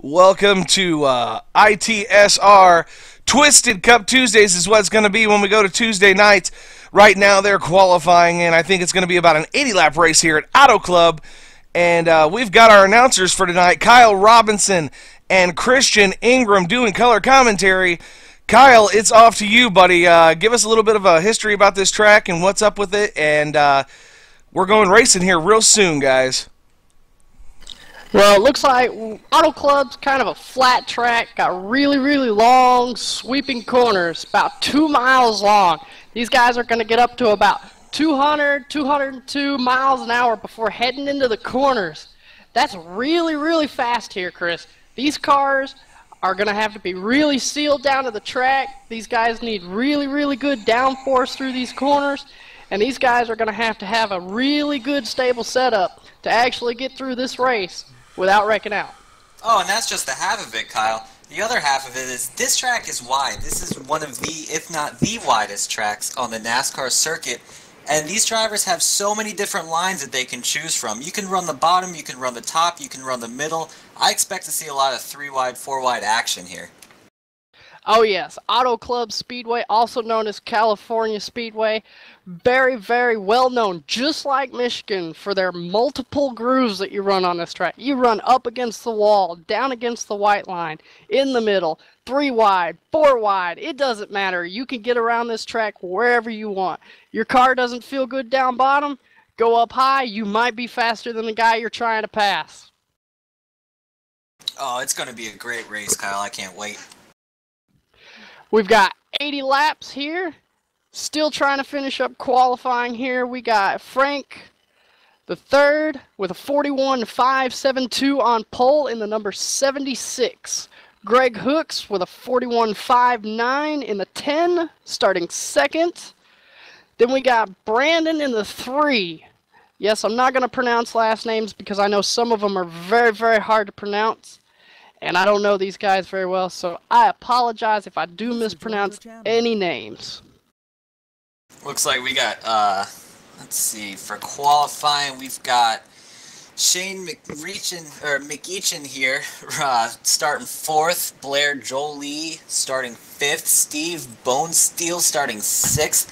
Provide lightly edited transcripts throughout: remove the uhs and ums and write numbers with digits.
Welcome to ITSR. Twisted Cup Tuesdays is what it's going to be when we go to Tuesday nights. Right now they're qualifying, and I think it's going to be about an 80-lap race here at Auto Club. And we've got our announcers for tonight, Kyle Robinson and Christian Ingram doing color commentary. Kyle, it's off to you, buddy. Give us a little bit of a history about this track and what's up with it. And we're going racing here real soon, guys. Well, it looks like Auto Club's kind of a flat track, got really, really long, sweeping corners, about 2 miles long. These guys are going to get up to about 200, 202 miles an hour before heading into the corners. That's really, really fast here, Chris. These cars are going to have to be really sealed down to the track. These guys need really, really good downforce through these corners. And these guys are going to have a really good, stable setup to actually get through this race without wrecking out. Oh, and that's just the half of it, Kyle. The other half of it is this track is wide. This is one of the, if not the widest tracks on the NASCAR circuit. And these drivers have so many different lines that they can choose from. You can run the bottom, you can run the top, you can run the middle. I expect to see a lot of 3-wide, 4-wide action here. Oh yes, Auto Club Speedway, also known as California Speedway. Very, very well known, just like Michigan, for their multiple grooves that you run on this track. You run up against the wall, down against the white line, in the middle, 3-wide, 4-wide. It doesn't matter. You can get around this track wherever you want. Your car doesn't feel good down bottom, go up high, you might be faster than the guy you're trying to pass. Oh, it's going to be a great race, Kyle. I can't wait. We've got 80 laps here. Still trying to finish up qualifying here. We got Frank the third with a 41.572 on pole in the number 76. Greg Hooks with a 41.59 in the 10, starting second. Then we got Brandon in the 3. Yes, I'm not going to pronounce last names because I know some of them are very, very hard to pronounce. And I don't know these guys very well, so I apologize if I do mispronounce any names. Looks like we got, let's see, for qualifying, we've got Shane McEachin here, starting 4th, Blair Jolie starting 5th, Steve Bonesteel starting 6th,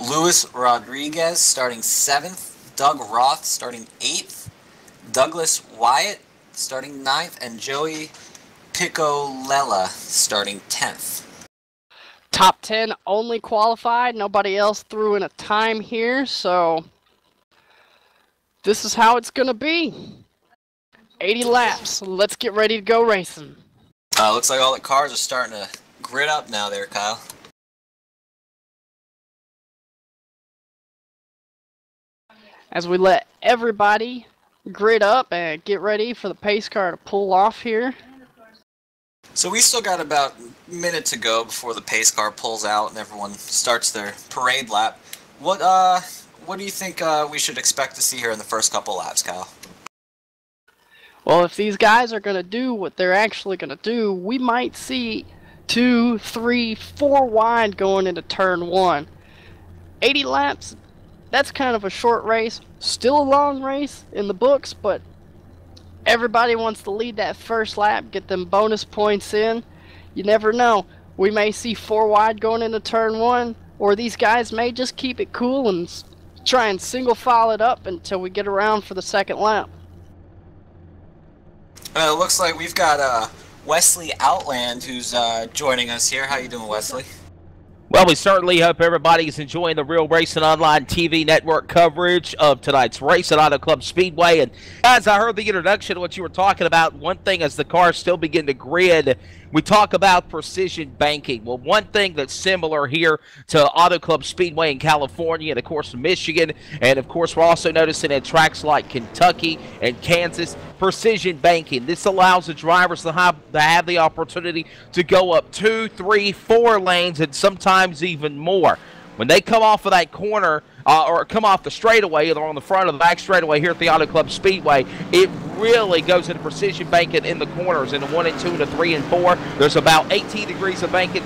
Luis Rodriguez starting 7th, Doug Roth starting 8th, Douglas Wyatt starting 9th, and Joey Piccolella starting 10th. Top 10 only qualified. Nobody else threw in a time here, so this is how it's going to be. 80 laps. Let's get ready to go racing. Looks like all the cars are starting to grid up now there, Kyle. As we let everybody grid up and get ready for the pace car to pull off here. So we still got about a minute to go before the pace car pulls out and everyone starts their parade lap. What do you think we should expect to see here in the first couple laps, Kyle? Well, if these guys are going to do what they're actually going to do, we might see 2, 3, 4 wide going into turn 1. 80 laps, that's kind of a short race. Still a long race in the books, but everybody wants to lead that first lap, get them bonus points in. You never know. We may see 4 wide going into turn 1, or these guys may just keep it cool and try and single file it up until we get around for the second lap. It looks like we've got Wesley Outland who's joining us here. How you doing, Wesley? Well, we certainly hope everybody is enjoying the Real Racing Online TV network coverage of tonight's race at Auto Club Speedway. And as I heard the introduction of what you were talking about, one thing as the cars still begin to grid, we talk about precision banking. Well, one thing that's similar here to Auto Club Speedway in California and, of course, Michigan, and, of course, we're also noticing at tracks like Kentucky and Kansas, precision banking. This allows the drivers to have the opportunity to go up 2, 3, 4 lanes and sometimes even more. When they come off of that corner or come off the straightaway or on the front of the back straightaway here at the Auto Club Speedway, it really goes into precision banking in the corners. In the 1 and 2 and the 3 and 4, there's about 18 degrees of banking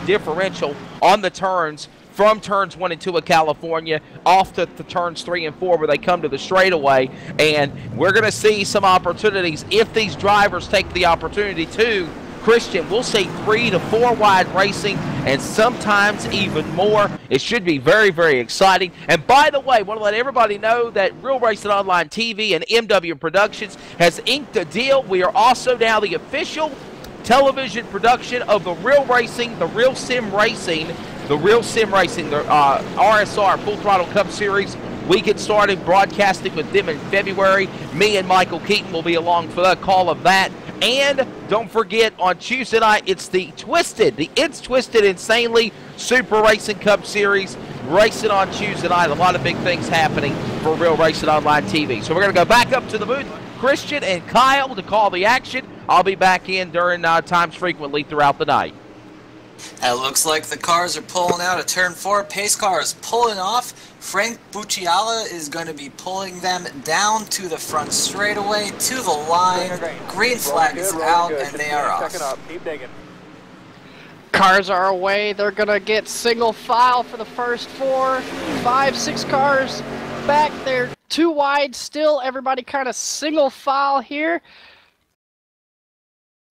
differential on the turns from turns 1 and 2 of California off to the turns 3 and 4 where they come to the straightaway. And we're going to see some opportunities if these drivers take the opportunity to. Christian, we'll see 3 to 4 wide racing and sometimes even more. It should be very, very exciting. And by the way, I want to let everybody know that Real Racing Online TV and MW Productions has inked a deal. We are also now the official television production of the Real Racing, the Real Sim Racing, the RSR Full Throttle Cup Series. We get started broadcasting with them in February. Me and Michael Keaton will be along for the call of that. And don't forget, on Tuesday night, it's the It's Twisted Insanely Super Racing Cup Series. Racing on Tuesday night. A lot of big things happening for Real Racing Online TV. So we're going to go back up to the booth. Christian and Kyle to call the action. I'll be back in during times frequently throughout the night. It looks like the cars are pulling out of turn 4. Pace car is pulling off. Frank Bucciala is going to be pulling them down to the front straightaway, to the line. Green flag is out, and they are off. Keep digging. Cars are away. They're going to get single file for the first 4, 5, 6 cars back. They're too wide still. Everybody kind of single file here.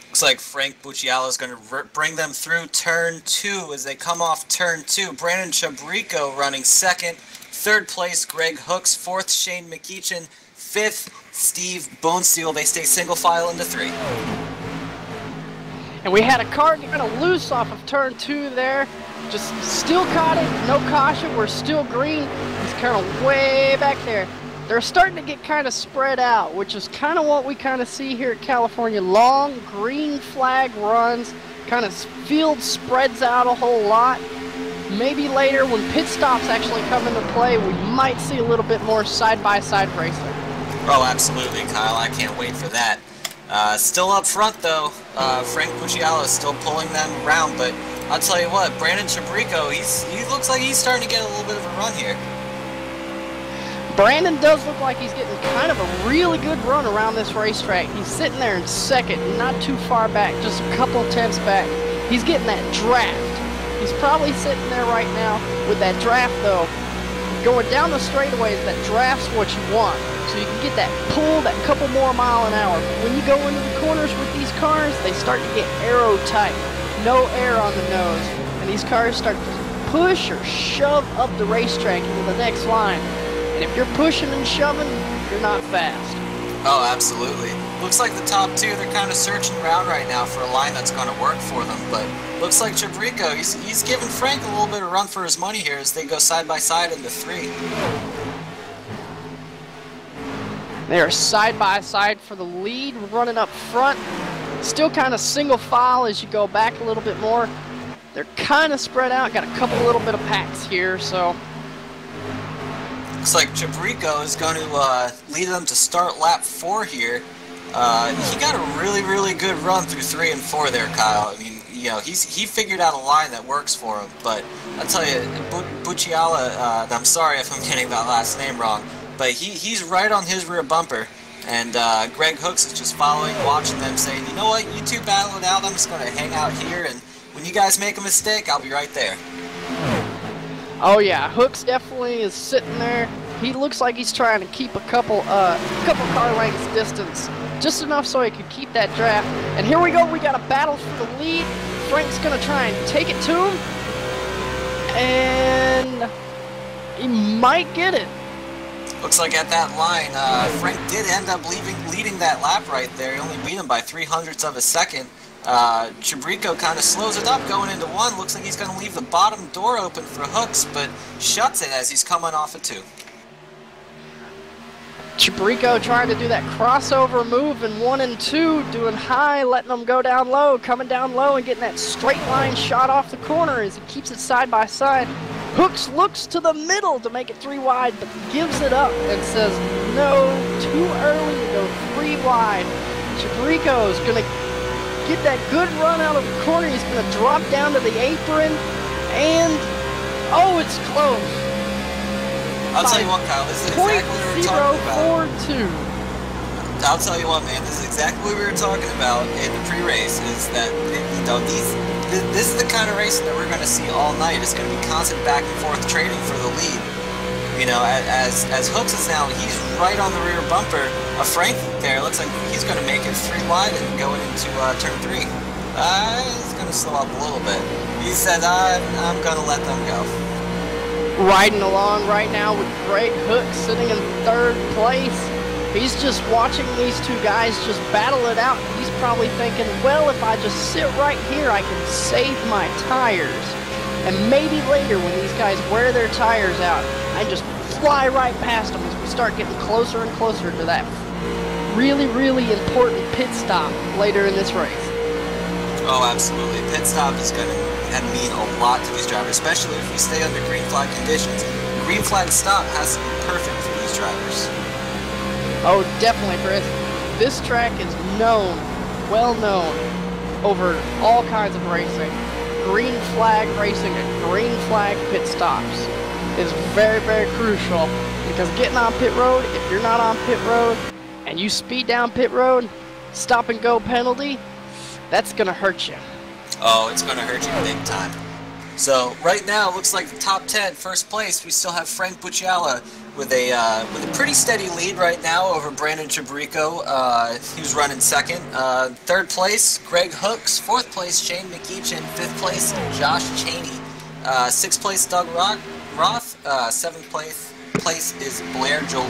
Looks like Frank Bucciala is going to bring them through turn 2 as they come off turn 2. Brandon Chabrico running second. Third place, Greg Hooks. Fourth, Shane McEachin. Fifth, Steve Bonesteel. They stay single file into 3. And we had a car kind of loose off of turn 2 there. Just still caught it, no caution. We're still green. It's kind of way back there. They're starting to get kind of spread out, which is kind of what we kind of see here at California. Long green flag runs, kind of field spreads out a whole lot. Maybe later when pit stops actually come into play, we might see a little bit more side-by-side racing. Oh, absolutely, Kyle. I can't wait for that. Still up front, though. Frank Bucciala is still pulling them around, but I'll tell you what, Brandon Chabrico, he looks like he's starting to get a little bit of a run here. Brandon does look like he's getting kind of a really good run around this racetrack. He's sitting there in second, not too far back, just a couple tenths back. He's getting that draft. He's probably sitting there right now with that draft, though. Going down the straightaways, that draft's what you want. So you can get that pull, that couple more mile an hour. But when you go into the corners with these cars, they start to get aero tight. No air on the nose. And these cars start to push or shove up the racetrack into the next line. And if you're pushing and shoving, you're not fast. Oh, absolutely. Looks like the top 2, they're kind of searching around right now for a line that's going to work for them. But looks like Chabrico, he's giving Frank a little bit of run for his money here as they go side by side into 3. They are side by side for the lead, running up front. Still kind of single file as you go back a little bit more. They're kind of spread out, got a couple little bit of packs here, so. Looks like Chabrico is going to lead them to start lap 4 here. He got a really, really good run through 3 and 4 there, Kyle. I mean, you know, he figured out a line that works for him. But I'll tell you, Bucciala, I'm sorry if I'm getting that last name wrong, but he's right on his rear bumper. And Greg Hooks is just following, watching them, saying, you know what, you two battle it out. I'm just going to hang out here, and when you guys make a mistake, I'll be right there. Oh yeah, Hooks definitely is sitting there. He looks like he's trying to keep a couple car lengths distance, just enough so he could keep that draft. And here we go, we got a battle for the lead. Frank's gonna try and take it to him, and he might get it. Looks like at that line, Frank did end up leading that lap right there. He only beat him by 0.03 of a second. Chabrico kind of slows it up going into 1. Looks like he's going to leave the bottom door open for Hooks, but shuts it as he's coming off of 2. Chabrico trying to do that crossover move in 1 and 2, doing high, letting them go down low, coming down low and getting that straight line shot off the corner as he keeps it side by side. Hooks looks to the middle to make it 3 wide, but gives it up and says, no, too early to go 3 wide. Chabrico is going to get that good run out of the corner. He's going to drop down to the apron, and, oh, it's close. I'll tell you what, Kyle, this is exactly what we were talking about. 0.042. I'll tell you what, man. This is exactly what we were talking about in the pre-race. Is that this is the kind of racing that we're going to see all night. It's going to be constant back and forth trading for the lead. You know, as Hooks is now, he's right on the rear bumper of Frank there. Looks like he's going to make it 3 wide and going into turn 3. He's going to slow up a little bit. He said, I'm going to let them go. Riding along right now with Greg Hooks sitting in 3rd place. He's just watching these two guys just battle it out. He's probably thinking, well, if I just sit right here, I can save my tires. And maybe later when these guys wear their tires out, I just fly right past them as we start getting closer and closer to that really, really important pit stop later in this race. Oh, absolutely. Pit stop is going to mean a lot to these drivers, especially if we stay under green flag conditions. Green flag stop has to be perfect for these drivers. Oh, definitely, Chris. This track is known, well known, over all kinds of racing. Green flag racing and green flag pit stops is very, very crucial, because getting on pit road, if you're not on pit road and you speed down pit road, stop and go penalty, that's going to hurt you. Oh, it's going to hurt you big time. So right now, it looks like the top 10, first place, we still have Frank Bucciala with a pretty steady lead right now over Brandon Chabrico. Who's running 2nd. 3rd place, Greg Hooks. 4th place, Shane McEachin. 5th place, Josh Cheney. 6th place, Doug Roth. 7th place is Blair Jolie.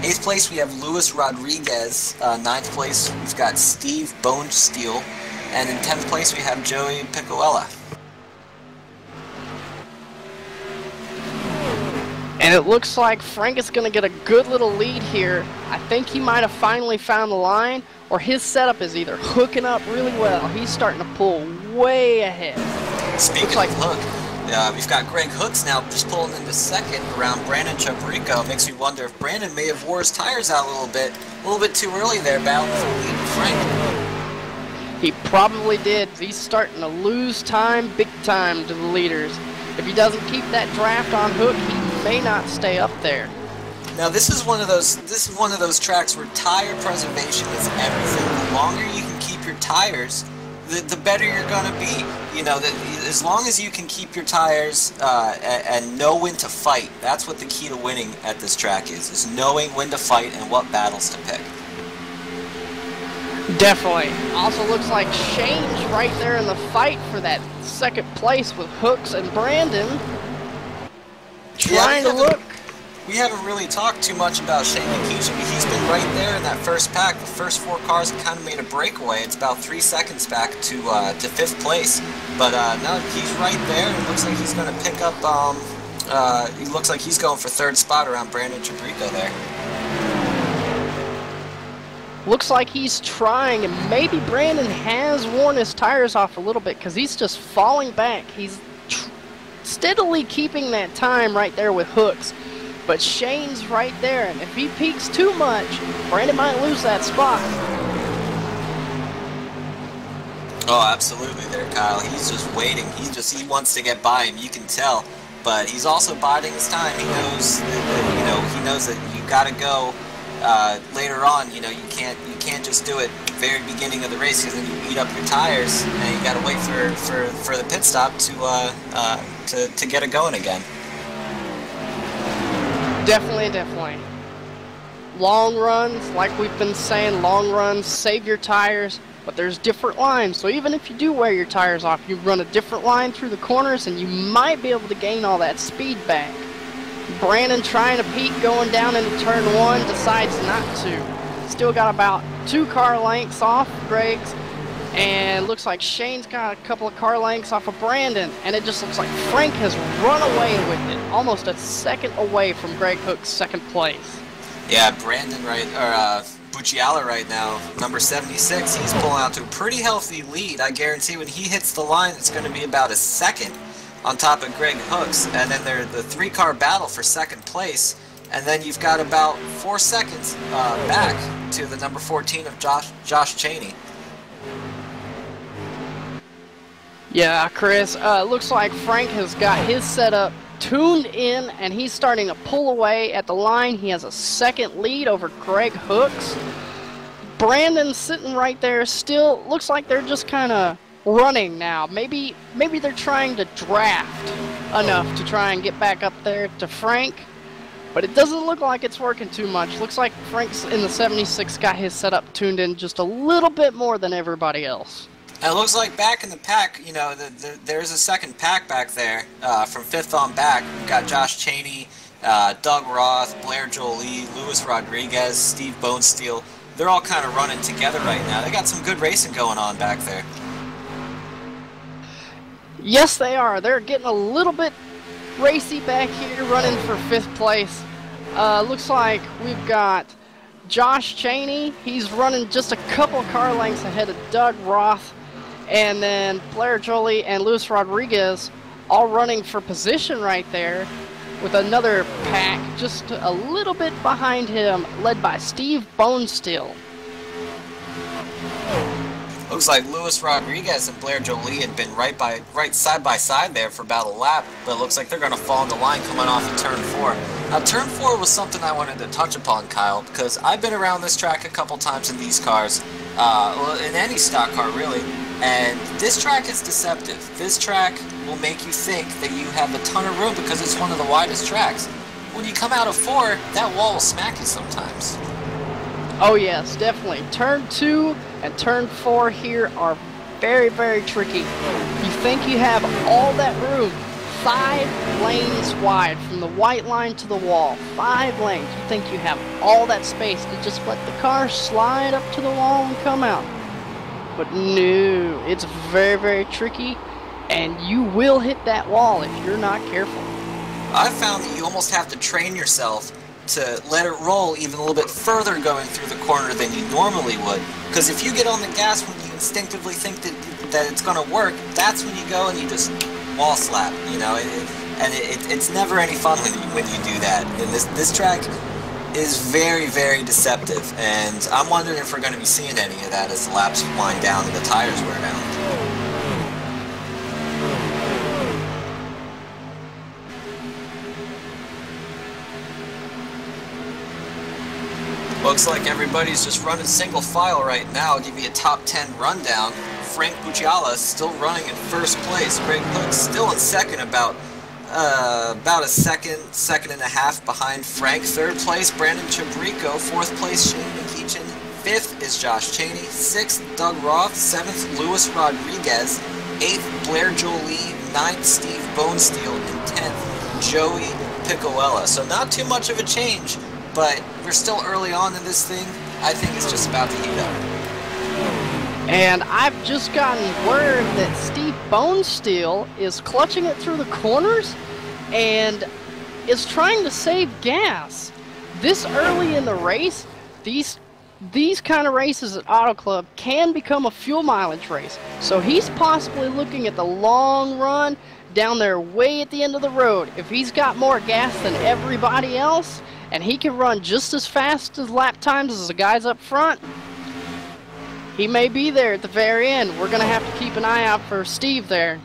8th place, we have Luis Rodriguez. 9th place, we've got Steve Bonesteel. And in 10th place, we have Joey Piccoella. And it looks like Frank is going to get a good little lead here. I think he might have finally found the line, or his setup is either hooking up really well. He's starting to pull way ahead. Speaking of hook, we've got Greg Hooks now just pulling into 2nd around Brandon Chabrico. Makes me wonder if Brandon may have wore his tires out a little bit too early there, battling for the lead with Frank. He probably did. He's starting to lose time big time to the leaders. If he doesn't keep that draft on hook, he may not stay up there. Now this is one of those tracks where tire preservation is everything. The longer you can keep your tires, the better you're going to be. You know, as long as you can keep your tires and know when to fight, that's what the key to winning at this track is knowing when to fight and what battles to pick. Definitely. Also looks like Shane's right there in the fight for that 2nd place with Hooks and Brandon. Trying to look. We haven't really talked too much about Shane McEachin, but he's been right there in that first pack. The first 4 cars have kind of made a breakaway. It's about 3 seconds back to 5th place. But no, he's right there. It looks like he's going to pick up, he looks like he's going for 3rd spot around Brandon Chabrico there. Looks like he's trying, and maybe Brandon has worn his tires off a little bit because he's just falling back. He's steadily keeping that time right there with Hooks. But Shane's right there, and if he peaks too much, Brandon might lose that spot. Oh, absolutely there, Kyle. He's just waiting. He wants to get by him, you can tell. But he's also biding his time. He knows that you got to go later on. You know, you can't just do it very beginning of the race because then you eat up your tires, and you got to wait for the pit stop to get it going again. Definitely. Long runs, like we've been saying, long runs, save your tires, but there's different lines. So even if you do wear your tires off, you run a different line through the corners and you might be able to gain all that speed back. Brandon trying to peak going down into turn 1, decides not to. Still got about 2 car lengths off Greg's, and looks like Shane's got a couple of car lengths off of Brandon, and it just looks like Frank has run away with it, almost a second away from Greg Hook's 2nd place. Yeah, Brandon Bucciala right now, number 76, he's pulling out to a pretty healthy lead. I guarantee when he hits the line, it's going to be about a second on top of Greg Hooks, and then they're the 3-car battle for 2nd place, and then you've got about 4 seconds back to the number 14 of Josh Cheney. Yeah, Chris, looks like Frank has got his setup tuned in, and he's starting to pull away at the line. He has a 2nd lead over Greg Hooks. Brandon's sitting right there. Still looks like they're just kind of running now. Maybe they're trying to draft enough to try and get back up there to Frank. But it doesn't look like it's working too much. Looks like Frank's in the 76 got his setup tuned in just a little bit more than everybody else. And it looks like back in the pack, you know, there's a second pack back there from 5th on back. We've got Josh Cheney, Doug Roth, Blair Jolie, Luis Rodriguez, Steve Bonesteel. They're all kind of running together right now. They got some good racing going on back there. Yes, they are. They're getting a little bit racy back here, running for 5th place. Looks like we've got Josh Cheney. He's running just a couple car lengths ahead of Doug Roth. And then Blair Jolie and Luis Rodriguez all running for position right there, with another pack just a little bit behind him, led by Steve Bonesteel. Looks like Luis Rodriguez and Blair Jolie had been right side by side there for about a lap, but it looks like they're going to fall in the line coming off of turn 4. Now, turn 4 was something I wanted to touch upon, Kyle, because I've been around this track a couple times in these cars, well, in any stock car really, and this track is deceptive. This track will make you think that you have a ton of room because it's one of the widest tracks. When you come out of 4, that wall will smack you sometimes. Oh yes, definitely. Turn 2 and turn 4 here are very, very tricky. You think you have all that room, 5 lanes wide from the white line to the wall, 5 lanes. You think you have all that space to just let the car slide up to the wall and come out. But no, it's very, very tricky, and you will hit that wall if you're not careful. I've found that you almost have to train yourself to let it roll even a little bit further going through the corner than you normally would. Because if you get on the gas when you instinctively think that it's going to work, that's when you go and you just wall slap, you know. It's never any fun when you do that. And this track is very, very deceptive, and I'm wondering if we're going to be seeing any of that as the laps wind down and the tires wear down. Looks like everybody's just running single file right now. I'll give you a top 10 rundown. Frank Bucciala still running in 1st place. Greg Hook still in 2nd, about a second and a half behind Frank. 3rd place, Brandon Chabrico. 4th place, Shane McEachin. 5th is Josh Cheney. 6th, Doug Roth. 7th, Luis Rodriguez. 8th, Blair Jolie. 9th, Steve Bonesteel. And 10th, Joey Picoella. So not too much of a change, but we're still early on in this thing. I think it's just about to heat up. And I've just gotten word that Steve Bonesteel is clutching it through the corners and is trying to save gas. This early in the race, these kind of races at Auto Club can become a fuel mileage race. So he's possibly looking at the long run down there way at the end of the road. If he's got more gas than everybody else, and he can run just as fast as lap times as the guys up front, he may be there at the very end. We're going to have to keep an eye out for Steve there.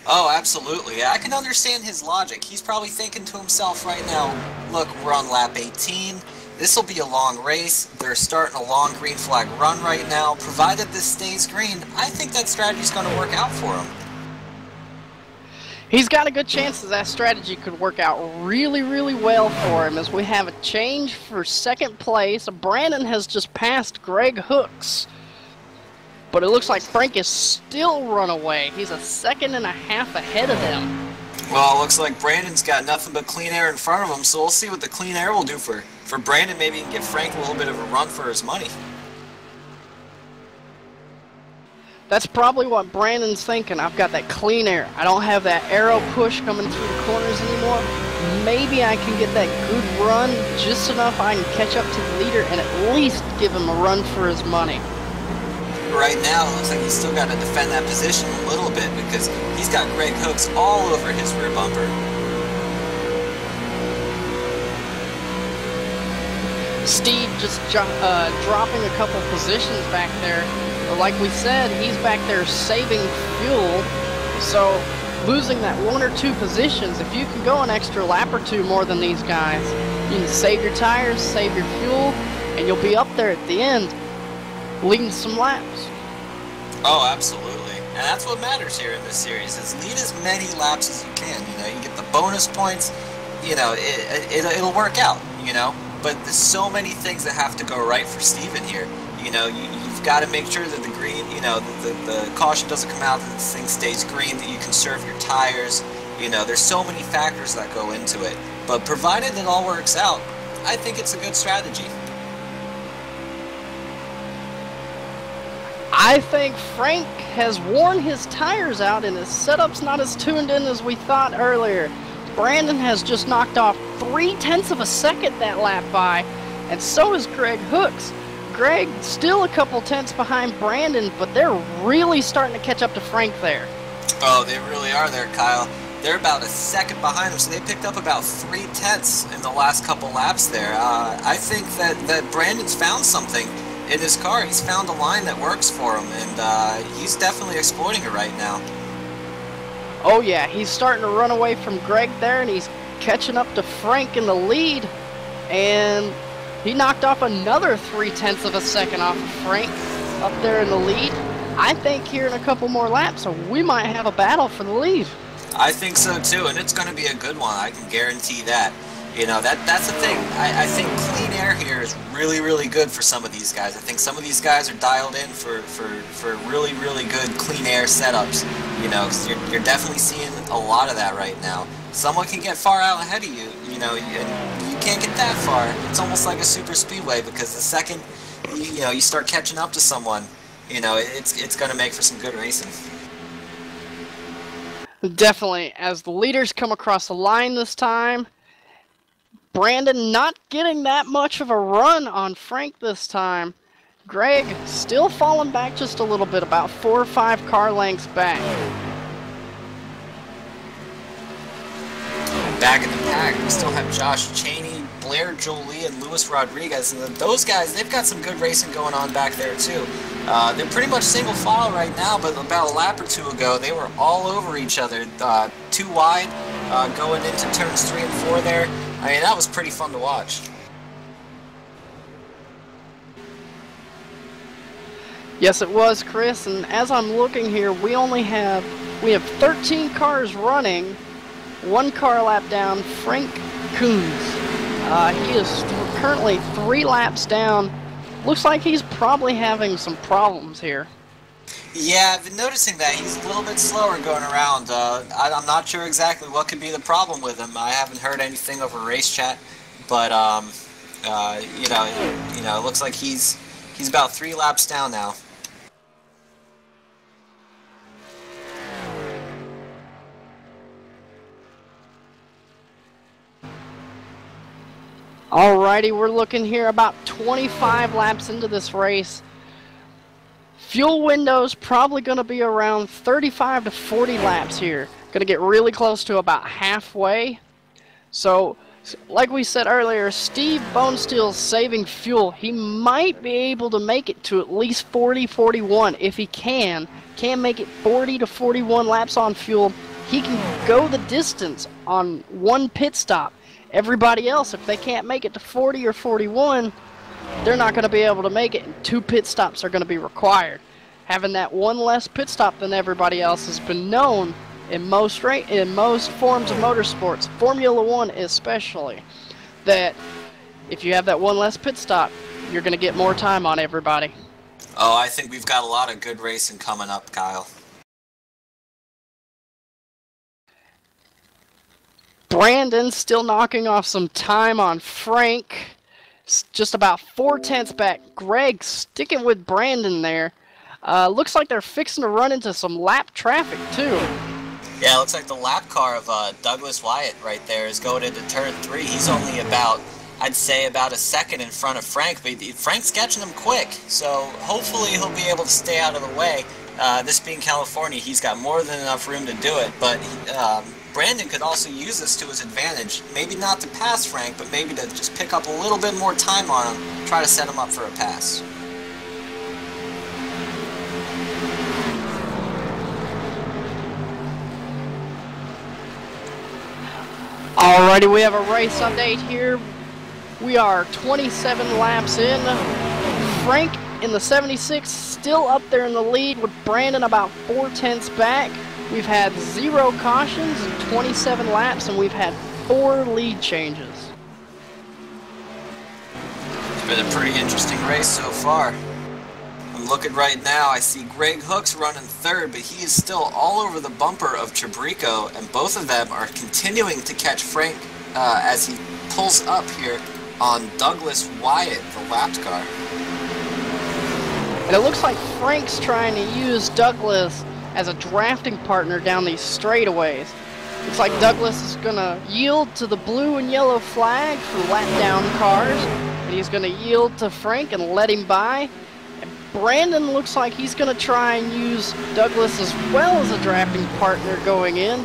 Oh, absolutely. I can understand his logic. He's probably thinking to himself right now, look, we're on lap 18. This will be a long race. They're starting a long green flag run right now. Provided this stays green, I think that strategy's going to work out for him. He's got a good chance that strategy could work out really, really well for him, as we have a change for 2nd place. Brandon has just passed Greg Hooks, but it looks like Frank is still run away. He's a second and a half ahead of them. Well, it looks like Brandon's got nothing but clean air in front of him, so we'll see what the clean air will do for Brandon. Maybe he can give Frank a little bit of a run for his money. That's probably what Brandon's thinking. I've got that clean air. I don't have that aero push coming through the corners anymore. Maybe I can get that good run just enough I can catch up to the leader and at least give him a run for his money. Right now, it looks like he's still got to defend that position a little bit because he's got Greg Hooks all over his rear bumper. Steve just dropping a couple positions back there. Like we said, he's back there saving fuel, so losing that 1 or 2 positions, if you can go an extra lap or 2 more than these guys, you can save your tires, save your fuel, and you'll be up there at the end. leading some laps. Oh, absolutely. And that's what matters here in this series, is lead as many laps as you can. You know, you get the bonus points, you know, it'll work out, you know. But there's so many things that have to go right for Steven here. You know, you've got to make sure that the green, you know, the caution doesn't come out, that the thing stays green, that you conserve your tires. You know, there's so many factors that go into it. But provided it all works out, I think it's a good strategy. I think Frank has worn his tires out and his setup's not as tuned in as we thought earlier. Brandon has just knocked off 0.3 of a second that lap by, and so is Greg Hooks. Greg still a couple tenths behind Brandon, but they're really starting to catch up to Frank there. Oh, they really are there, Kyle. They're about a second behind him, so they picked up about 0.3 in the last couple laps there. I think that Brandon's found something in his car. He's found a line that works for him, and he's definitely exploiting it right now. Oh yeah, he's starting to run away from Greg there, and he's catching up to Frank in the lead, and he knocked off another 0.3 of a second off of Frank up there in the lead. I think here in a couple more laps, so we might have a battle for the lead. I think so too, and it's going to be a good one. I can guarantee that. You know, that's the thing. I think clean air here is really, really good for some of these guys. I think some of these guys are dialed in for really, really good clean air setups. You know, because you're definitely seeing a lot of that right now. Someone can get far out ahead of you, you know, and you can't get that far. It's almost like a super speedway, because the second, you know, you start catching up to someone, you know, it's going to make for some good racing. Definitely. As the leaders come across the line this time, Brandon not getting that much of a run on Frank this time. Greg still falling back just a little bit, about 4 or 5 car lengths back. Back in the pack, we still have Josh Cheney, Blair Jolie, and Luis Rodriguez, and those guys, they've got some good racing going on back there too. They're pretty much single file right now, but about a lap or two ago, they were all over each other, too wide, going into turns 3 and 4 there. I mean, that was pretty fun to watch. Yes, it was, Chris, and as I'm looking here, we have 13 cars running, 1 car lap down, Frank Coons. He is currently 3 laps down. Looks like he's probably having some problems here. Yeah, I've been noticing that. He's a little bit slower going around. I'm not sure exactly what could be the problem with him. I haven't heard anything over race chat, but you know, it looks like he's about 3 laps down now. Alrighty, we're looking here about 25 laps into this race. Fuel window's probably going to be around 35 to 40 laps here. Going to get really close to about halfway. So, like we said earlier, Steve Bonesteel's saving fuel. He might be able to make it to at least 40, 41 if he can make it 40 to 41 laps on fuel. He can go the distance on 1 pit stop. Everybody else, if they can't make it to 40 or 41, they're not going to be able to make it, and 2 pit stops are going to be required. Having that 1 less pit stop than everybody else has been known in most forms of motorsports, Formula 1 especially, that if you have that 1 less pit stop, you're going to get more time on everybody. Oh, I think we've got a lot of good racing coming up, Kyle. Brandon still knocking off some time on Frank. Just about 4/10 back. Greg sticking with Brandon there. Looks like they're fixing to run into some lap traffic too. Yeah, it looks like the lap car of Douglas Wyatt right there is going into turn 3. He's only about, I'd say, about a second in front of Frank, but Frank's catching him quick, so hopefully he'll be able to stay out of the way. This being California, he's got more than enough room to do it, but Brandon could also use this to his advantage. Maybe not to pass Frank, but maybe to just pick up a little bit more time on him, try to set him up for a pass. Alrighty, we have a race update here. We are 27 laps in. Frank in the 76, still up there in the lead with Brandon about 4/10 back. We've had 0 cautions and 27 laps, and we've had 4 lead changes. It's been a pretty interesting race so far. I'm looking right now, I see Greg Hooks running third, but he is still all over the bumper of Chabrico, and both of them are continuing to catch Frank as he pulls up here on Douglas Wyatt, the lapped car. And it looks like Frank's trying to use Douglas as a drafting partner down these straightaways. Looks like Douglas is going to yield to the blue and yellow flag for lap down cars, and he's going to yield to Frank and let him by. And Brandon looks like he's going to try and use Douglas as well as a drafting partner going in.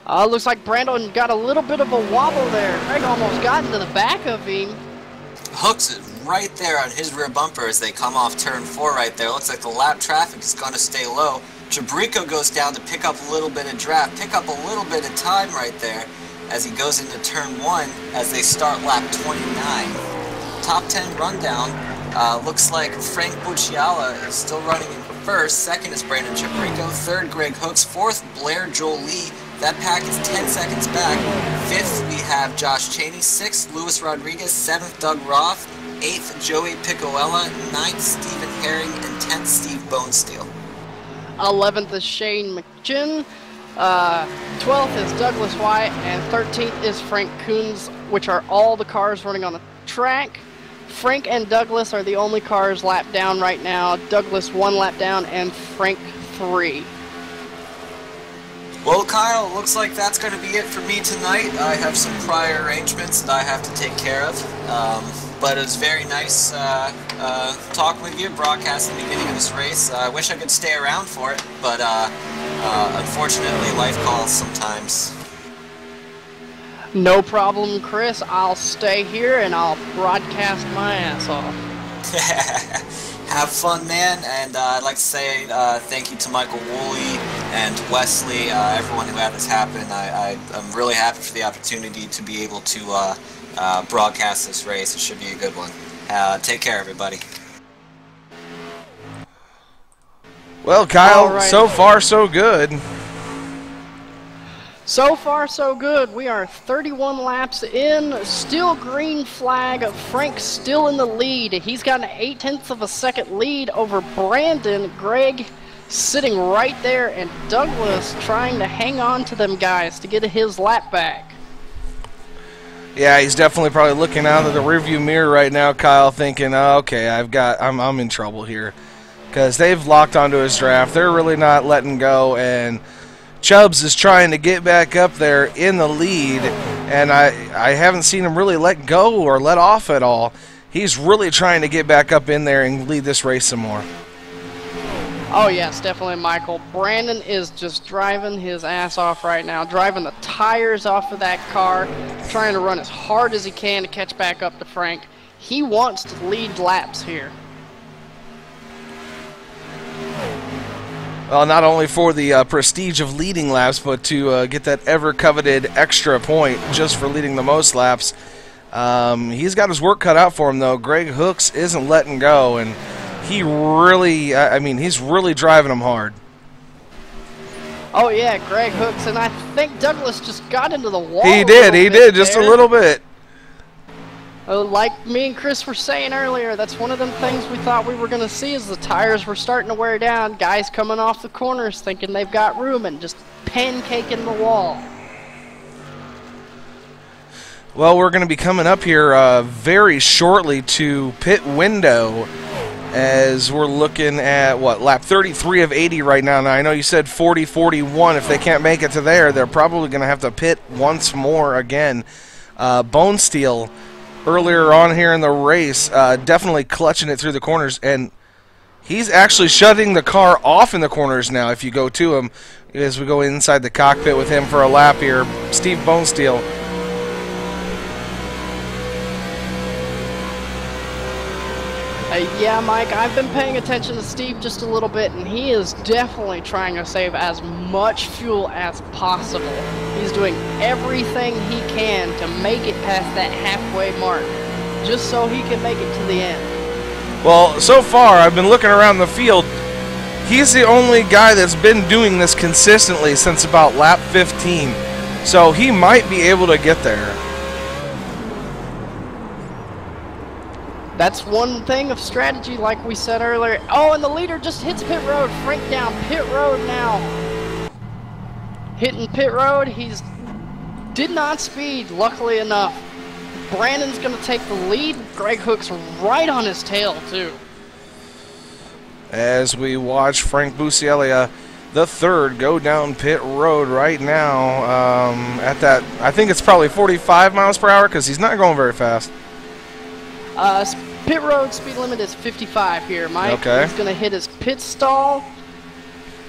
Looks like Brandon got a little bit of a wobble there. Greg almost got into the back of him. Hooks is right there on his rear bumper as they come off turn 4 right there. Looks like the lap traffic is going to stay low. Chabrico goes down to pick up a little bit of draft, pick up a little bit of time right there as he goes into turn 1 as they start lap 29. Top 10 rundown. Looks like Frank Bucciala is still running in first. Second is Brandon Chabrico. Third, Greg Hooks. Fourth, Blair Jolie. That pack is 10 seconds back. Fifth, we have Josh Cheney. Sixth, Luis Rodriguez. Seventh, Doug Roth. Eighth, Joey Picoella. Ninth, Stephen Herring. And 10th, Steve Bonesteel. 11th is Shane McGinn. 12th is Douglas Wyatt. And 13th is Frank Coons, which are all the cars running on the track. Frank and Douglas are the only cars lapped down right now. Douglas 1 lap down and Frank 3. Well, Kyle, looks like that's going to be it for me tonight. I have some prior arrangements that I have to take care of. But it was very nice talking with you, broadcasting the beginning of this race. I wish I could stay around for it, but unfortunately, life calls sometimes. No problem, Chris. I'll stay here and I'll broadcast my ass off. Have fun, man, and I'd like to say thank you to Michael Woolley and Wesley, everyone who had this happen. I'm really happy for the opportunity to be able to broadcast this race. It should be a good one. Take care, everybody. Well, Kyle, All right. so far so good. So far, so good. We are 31 laps in. Still green flag. Frank's still in the lead. He's got an 0.8 of a second lead over Brandon. Greg sitting right there, and Douglas trying to hang on to them guys to get his lap back. Yeah, he's definitely probably looking out of the rearview mirror right now, Kyle, thinking, oh, okay, I'm in trouble here. Because they've locked onto his draft. They're really not letting go, and Chubbs is trying to get back up there in the lead, and I haven't seen him really let go or let off at all. He's really trying to get back up in there and lead this race some more. Oh, yes, definitely, Michael. Brandon is just driving his ass off right now, driving the tires off of that car, trying to run as hard as he can to catch back up to Frank. He wants to lead laps here. Well, not only for the prestige of leading laps, but to get that ever-coveted extra point just for leading the most laps. He's got his work cut out for him, though. Greg Hooks isn't letting go, and he really, he's really driving him hard. Oh, yeah, Greg Hooks, and I think Douglas just got into the wall. He did, just a little bit. Like me and Chris were saying earlier, that's one of them things we thought we were going to see as the tires were starting to wear down. Guys coming off the corners thinking they've got room and just pancaking the wall. Well, we're going to be coming up here very shortly to pit window as we're looking at, lap 33 of 80 right now. Now, I know you said 40, 41. If they can't make it to there, they're probably going to have to pit once more again. Bonesteel, earlier on here in the race, definitely clutching it through the corners, and he's actually shutting the car off in the corners now if you go to him, as we go inside the cockpit with him for a lap here. Steve Bonesteel. Yeah, Mike, I've been paying attention to Steve just a little bit, and he is definitely trying to save as much fuel as possible. He's doing everything he can to make it past that halfway mark, just so he can make it to the end. Well, so far, I've been looking around the field. He's the only guy that's been doing this consistently since about lap 15. So he might be able to get there. That's one thing of strategy, like we said earlier. Oh, and the leader just hits pit road. Frank down pit road now. Hitting pit road. He's did not speed, luckily enough. Brandon's going to take the lead. Greg Hook's right on his tail, too. As we watch Frank Buscaglia, the third, go down pit road right now at that, I think it's probably 45 miles per hour because he's not going very fast. Pit road speed limit is 55 here, Mike. Okay. He's going to hit his pit stall.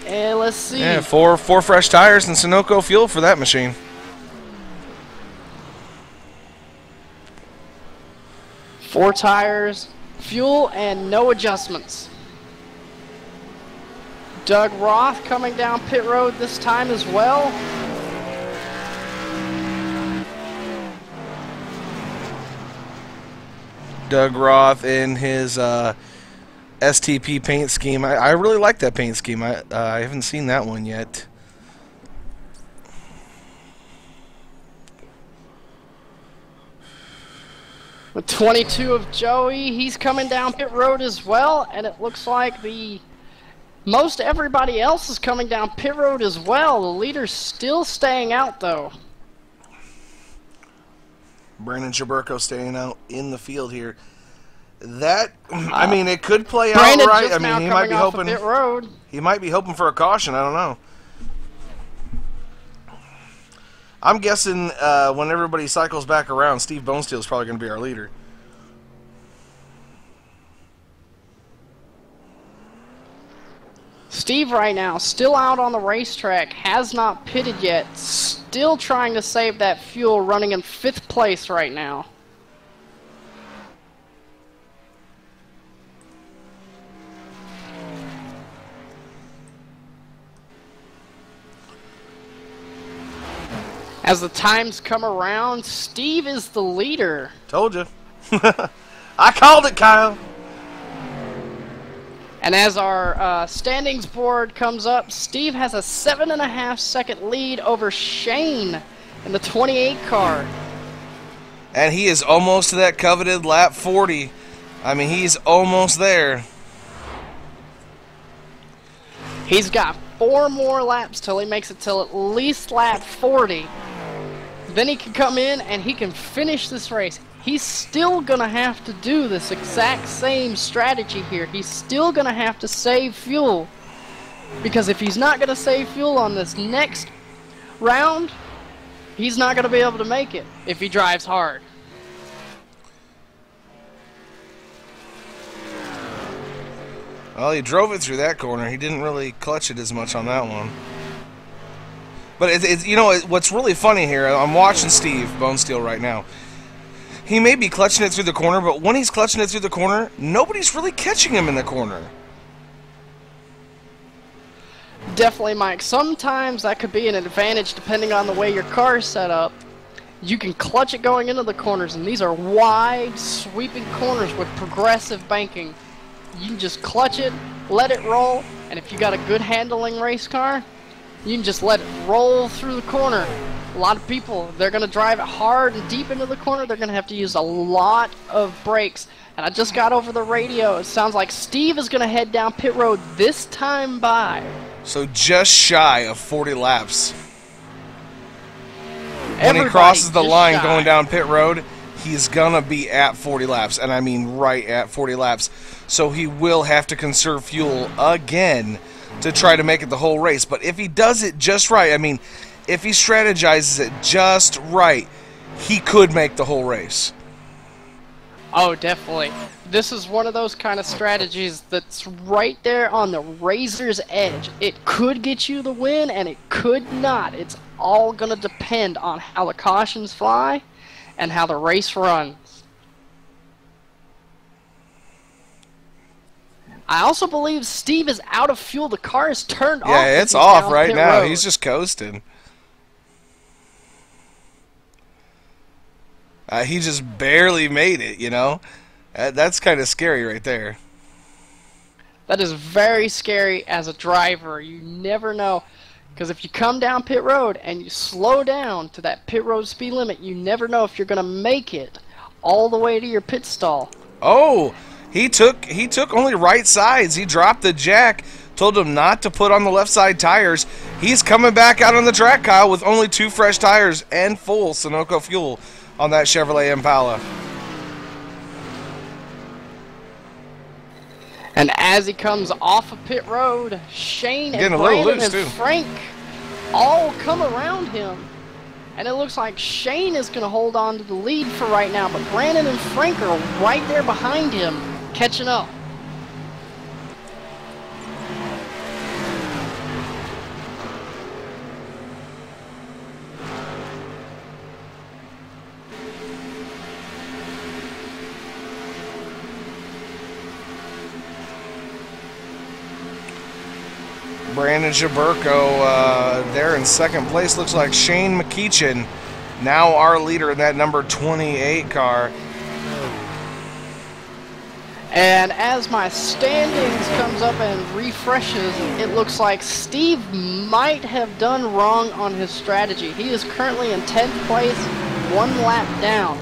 And let's see. Yeah, four fresh tires and Sunoco fuel for that machine. Four tires, fuel, and no adjustments. Doug Roth coming down pit road this time as well. Doug Roth in his STP paint scheme. I really like that paint scheme. I haven't seen that one yet. The 22 of Joey, he's coming down pit road as well, and it looks like most everybody else is coming down pit road as well. The leader's still staying out, though. Brandon Jaburko staying out in the field here. That, I mean, it could play out Brandon right. just I mean, now he might coming be off hoping. of pit road. He might be hoping for a caution. I don't know. I'm guessing when everybody cycles back around, Steve Bonesteel is probably going to be our leader. Steve right now, still out on the racetrack, has not pitted yet, still trying to save that fuel, running in 5th place right now. As the times come around, Steve is the leader. Told you. I called it, Kyle. And as our standings board comes up, Steve has a 7.5 second lead over Shane in the 28 car. And he is almost to that coveted lap 40. I mean, he's almost there. He's got 4 more laps till he makes it till at least lap 40. Then he can come in and he can finish this race. He's still going to have to do this exact same strategy here. He's still going to have to save fuel. Because if he's not going to save fuel on this next round, he's not going to be able to make it if he drives hard. Well, he drove it through that corner. He didn't really clutch it as much on that one. But it's you know, what's really funny here, I'm watching Steve Bonesteel right now. He may be clutching it through the corner, but when he's clutching it through the corner, nobody's really catching him in the corner. Definitely, Mike. Sometimes that could be an advantage depending on the way your car is set up. You can clutch it going into the corners, and these are wide, sweeping corners with progressive banking. You can just clutch it, let it roll, and if you got a good handling race car, you can just let it roll through the corner. A lot of people, they're going to drive it hard and deep into the corner. They're going to have to use a lot of brakes. And I just got over the radio. It sounds like Steve is going to head down pit road this time by. So just shy of 40 laps. When he Everybody crosses the just line shy. going down pit road, he's going to be at 40 laps. And I mean right at 40 laps. So he will have to conserve fuel again to try to make it the whole race. But if he does it just right, I mean, if he strategizes it just right, he could make the whole race. Oh, definitely. This is one of those kind of strategies that's right there on the razor's edge. It could get you the win, and it could not. It's all going to depend on how the cautions fly and how the race runs. I also believe Steve is out of fuel. The car is turned off. Yeah, it's off right now. He's just coasting. He just barely made it, you know? That's kind of scary right there. That is very scary as a driver. You never know. Because if you come down pit road and you slow down to that pit road speed limit, you never know if you're going to make it all the way to your pit stall. Oh, he took only right sides. He dropped the jack, told him not to put on the left side tires. He's coming back out on the track, Kyle, with only 2 fresh tires and full Sunoco fuel on that Chevrolet Impala. And as he comes off of pit road, Shane and Getting a little Brandon loose, and too. Frank all come around him. And it looks like Shane is going to hold on to the lead for right now, but Brandon and Frank are right there behind him, catching up. Brandon Jaburko there in second place. Looks like Shane McKeechin, now our leader in that number 28 car. And as my standings comes up and refreshes, it looks like Steve might have done wrong on his strategy. He is currently in 10th place, 1 lap down.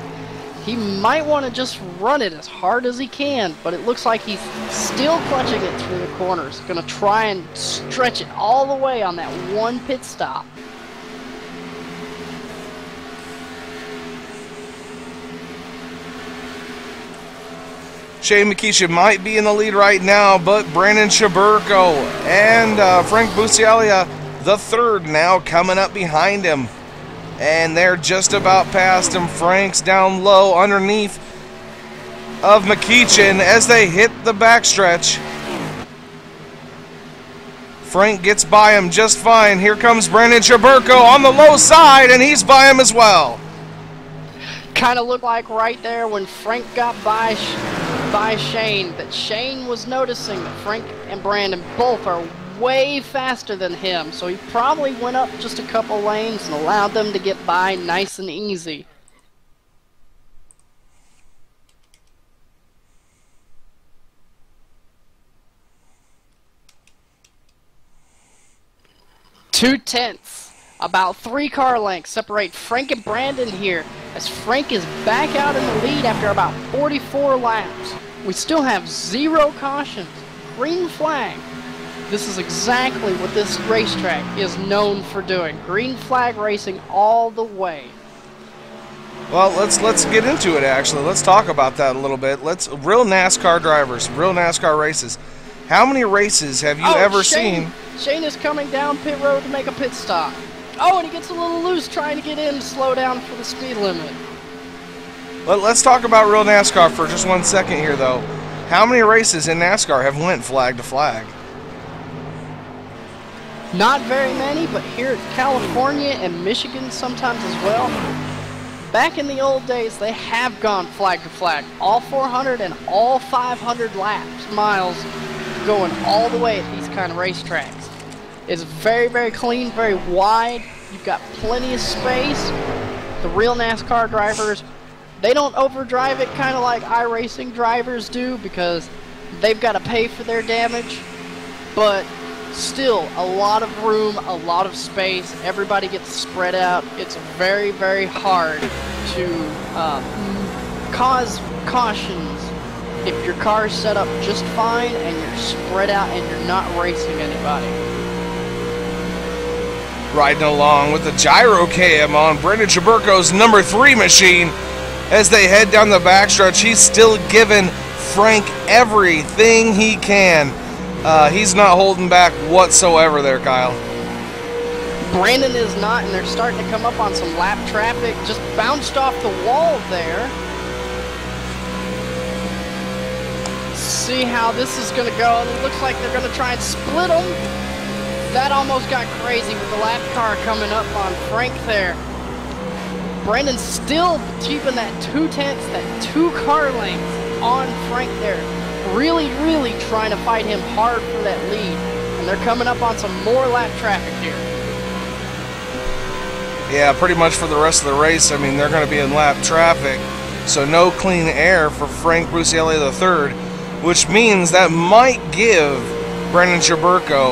He might want to just run it as hard as he can, but it looks like he's still clutching it through the corners. Going to try and stretch it all the way on that 1 pit stop. Shane McKeesha might be in the lead right now, but Brandon Chaburko and Frank Buscaglia, the third, now coming up behind him. And they're just about past him. Frank's down low underneath of McKeechin as they hit the backstretch. Frank gets by him just fine. Here comes Brandon Chaburko on the low side, and he's by him as well. Kind of looked like right there when Frank got by Shane, that Shane was noticing that Frank and Brandon both are way faster than him, so he probably went up just a couple lanes and allowed them to get by nice and easy. Two-tenths, about 3 car lengths separate Frank and Brandon here, as Frank is back out in the lead after about 44 laps. We still have 0 cautions, green flag. This is exactly what this racetrack is known for doing. Green flag racing all the way. Well, let's get into it actually. Let's talk about that a little bit. Real NASCAR drivers, real NASCAR races. How many races have you ever seen? Shane is coming down pit road to make a pit stop. Oh, and he gets a little loose trying to get in to slow down for the speed limit. Let's talk about real NASCAR for just 1 second here, though. How many races in NASCAR have went flag to flag? Not very many, but here in California and Michigan sometimes as well. Back in the old days, they have gone flag to flag. All 400 and all 500 miles going all the way at these kind of racetracks. It's very, very clean, very wide. You've got plenty of space. The real NASCAR drivers, they don't overdrive it kind of like iRacing drivers do because they've got to pay for their damage. But still, a lot of room, a lot of space. Everybody gets spread out. It's very, very hard to cause cautions if your car's set up just fine and you're spread out and you're not racing anybody. Riding along with the gyro cam on Brandon Chaburko's number 3 machine as they head down the backstretch. He's still giving Frank everything he can. He's not holding back whatsoever there, Kyle. Brandon is not, and they're starting to come up on some lap traffic. Just bounced off the wall there. See how this is going to go. And it looks like they're going to try and split them. That almost got crazy with the lap car coming up on Frank there. Brandon's still keeping that 2/10, that 2 car lengths on Frank there. Really, really trying to fight him hard for that lead. And they're coming up on some more lap traffic here. Yeah, pretty much for the rest of the race. I mean, they're going to be in lap traffic. So no clean air for Frank Buscaglia III. which means that might give Brandon Chaburko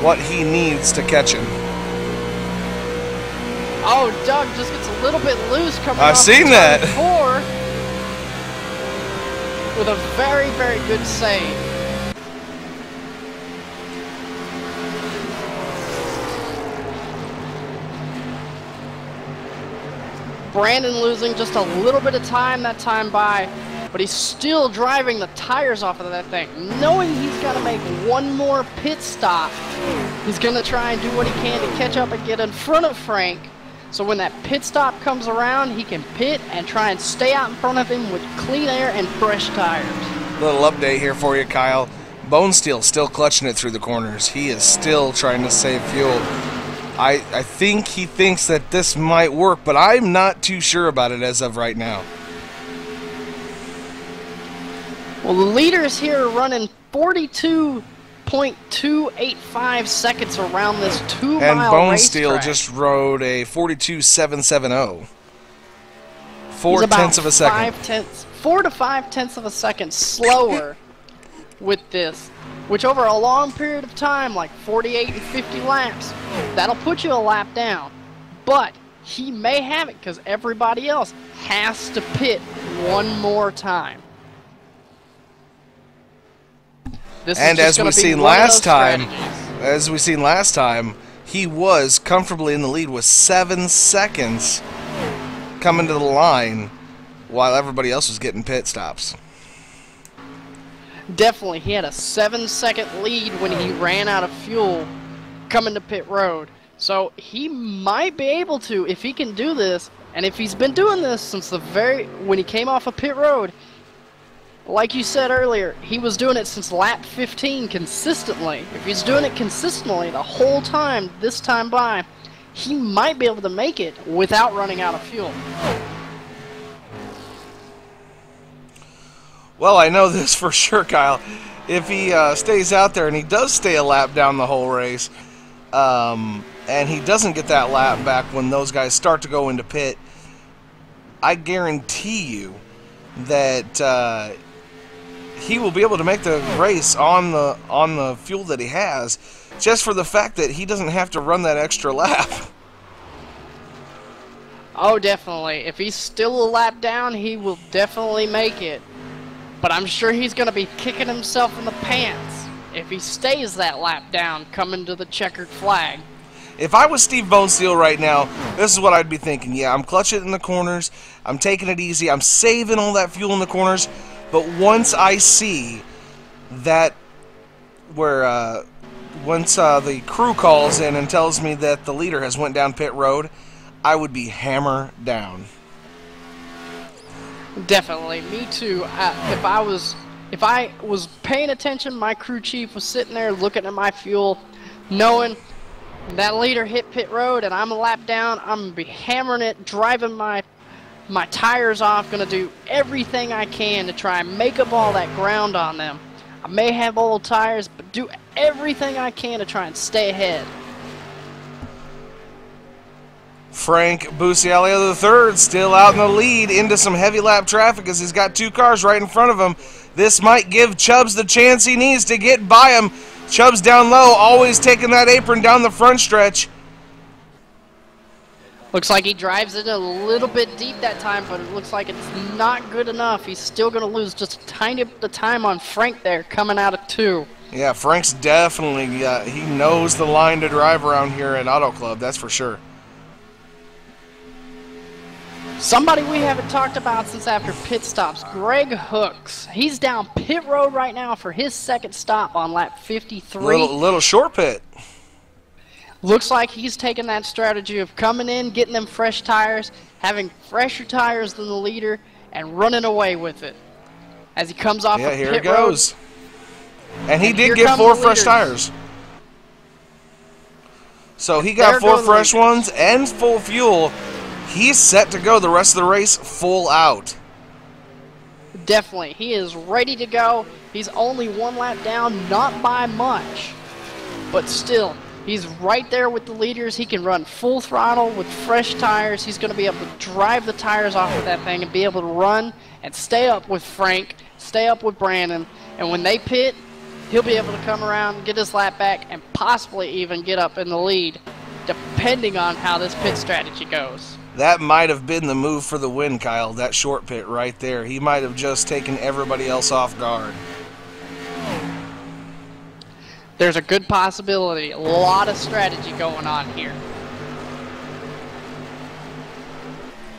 what he needs to catch him. Oh, Doug just gets a little bit loose coming I've off seen turn that. 4 with a very, very good save. Brandon losing just a little bit of time that time by, but he's still driving the tires off of that thing. Knowing he's got to make one more pit stop, he's going to try and do what he can to catch up and get in front of Frank. So when that pit stop comes around, he can pit and try and stay out in front of him with clean air and fresh tires. Little update here for you, Kyle. Bone Steel still clutching it through the corners. He is still trying to save fuel. I think he thinks that this might work, but I'm not too sure about it as of right now. Well, the leaders here are running 42.285 seconds around this 2-mile And Bone racetrack. Steel just rode a 42.770. He's 4/10 of a second. 4 to 5/10 of a second slower with this, which over a long period of time, like 48 and 50 laps, that'll put you a lap down. But he may have it because everybody else has to pit one more time. This And is as just gonna we've be seen one of last those time, strategies. he was comfortably in the lead with 7 seconds coming to the line while everybody else was getting pit stops. Definitely, he had a 7-second lead when he ran out of fuel coming to pit road. So he might be able to, if he can do this, and if he's been doing this since when he came off of pit road, like you said earlier, he was doing it since lap 15 consistently. If he's doing it consistently the whole time, this time by, he might be able to make it without running out of fuel. Well, I know this for sure, Kyle. If he stays out there and he does stay a lap down the whole race, and he doesn't get that lap back when those guys start to go into pit, I guarantee you that he will be able to make the race on the fuel that he has, just for the fact that he doesn't have to run that extra lap. Oh, definitely. If he's still a lap down, he will definitely make it. But I'm sure he's going to be kicking himself in the pants if he stays that lap down coming to the checkered flag. If I was Steve Bonesteel right now, this is what I'd be thinking. Yeah, I'm clutching it in the corners. I'm taking it easy. I'm saving all that fuel in the corners. But once I see that once the crew calls in and tells me that the leader has went down pit road, I would be hammer down. Definitely, me too. If I was paying attention, my crew chief was sitting there looking at my fuel, knowing that leader hit pit road and I'm a lap down. I'm gonna be hammering it, driving my tires off. Gonna do everything I can to try and make up all that ground on them. I may have old tires, but do everything I can to try and stay ahead. Frank Busialia III still out in the lead into some heavy lap traffic as he's got 2 cars right in front of him. This might give Chubbs the chance he needs to get by him. Chubbs down low, always taking that apron down the front stretch. Looks like he drives it a little bit deep that time, but it looks like it's not good enough. He's still going to lose just a tiny bit of time on Frank there coming out of 2. Yeah, Frank's definitely, he knows the line to drive around here at Auto Club, that's for sure. Somebody we haven't talked about since after pit stops, Greg Hooks. He's down pit road right now for his second stop on lap 53. Little short pit. Looks like he's taking that strategy of coming in, getting them fresh tires, having fresher tires than the leader, and running away with it. As he comes off of here pit it goes. Road, and he and did here get come 4 the fresh leaders. tires. So he got There 4 go the fresh leaders. ones and full fuel. He's set to go the rest of the race full out. Definitely. He is ready to go. He's only 1 lap down, not by much. But still, he's right there with the leaders. He can run full throttle with fresh tires. He's going to be able to drive the tires off of that thing and be able to run and stay up with Frank stay up with Brandon, and when they pit, he'll be able to come around, get his lap back, and possibly even get up in the lead, depending on how this pit strategy goes. That might have been the move for the win, Kyle, that short pit right there. He might have just taken everybody else off guard. There's a good possibility. A lot of strategy going on here.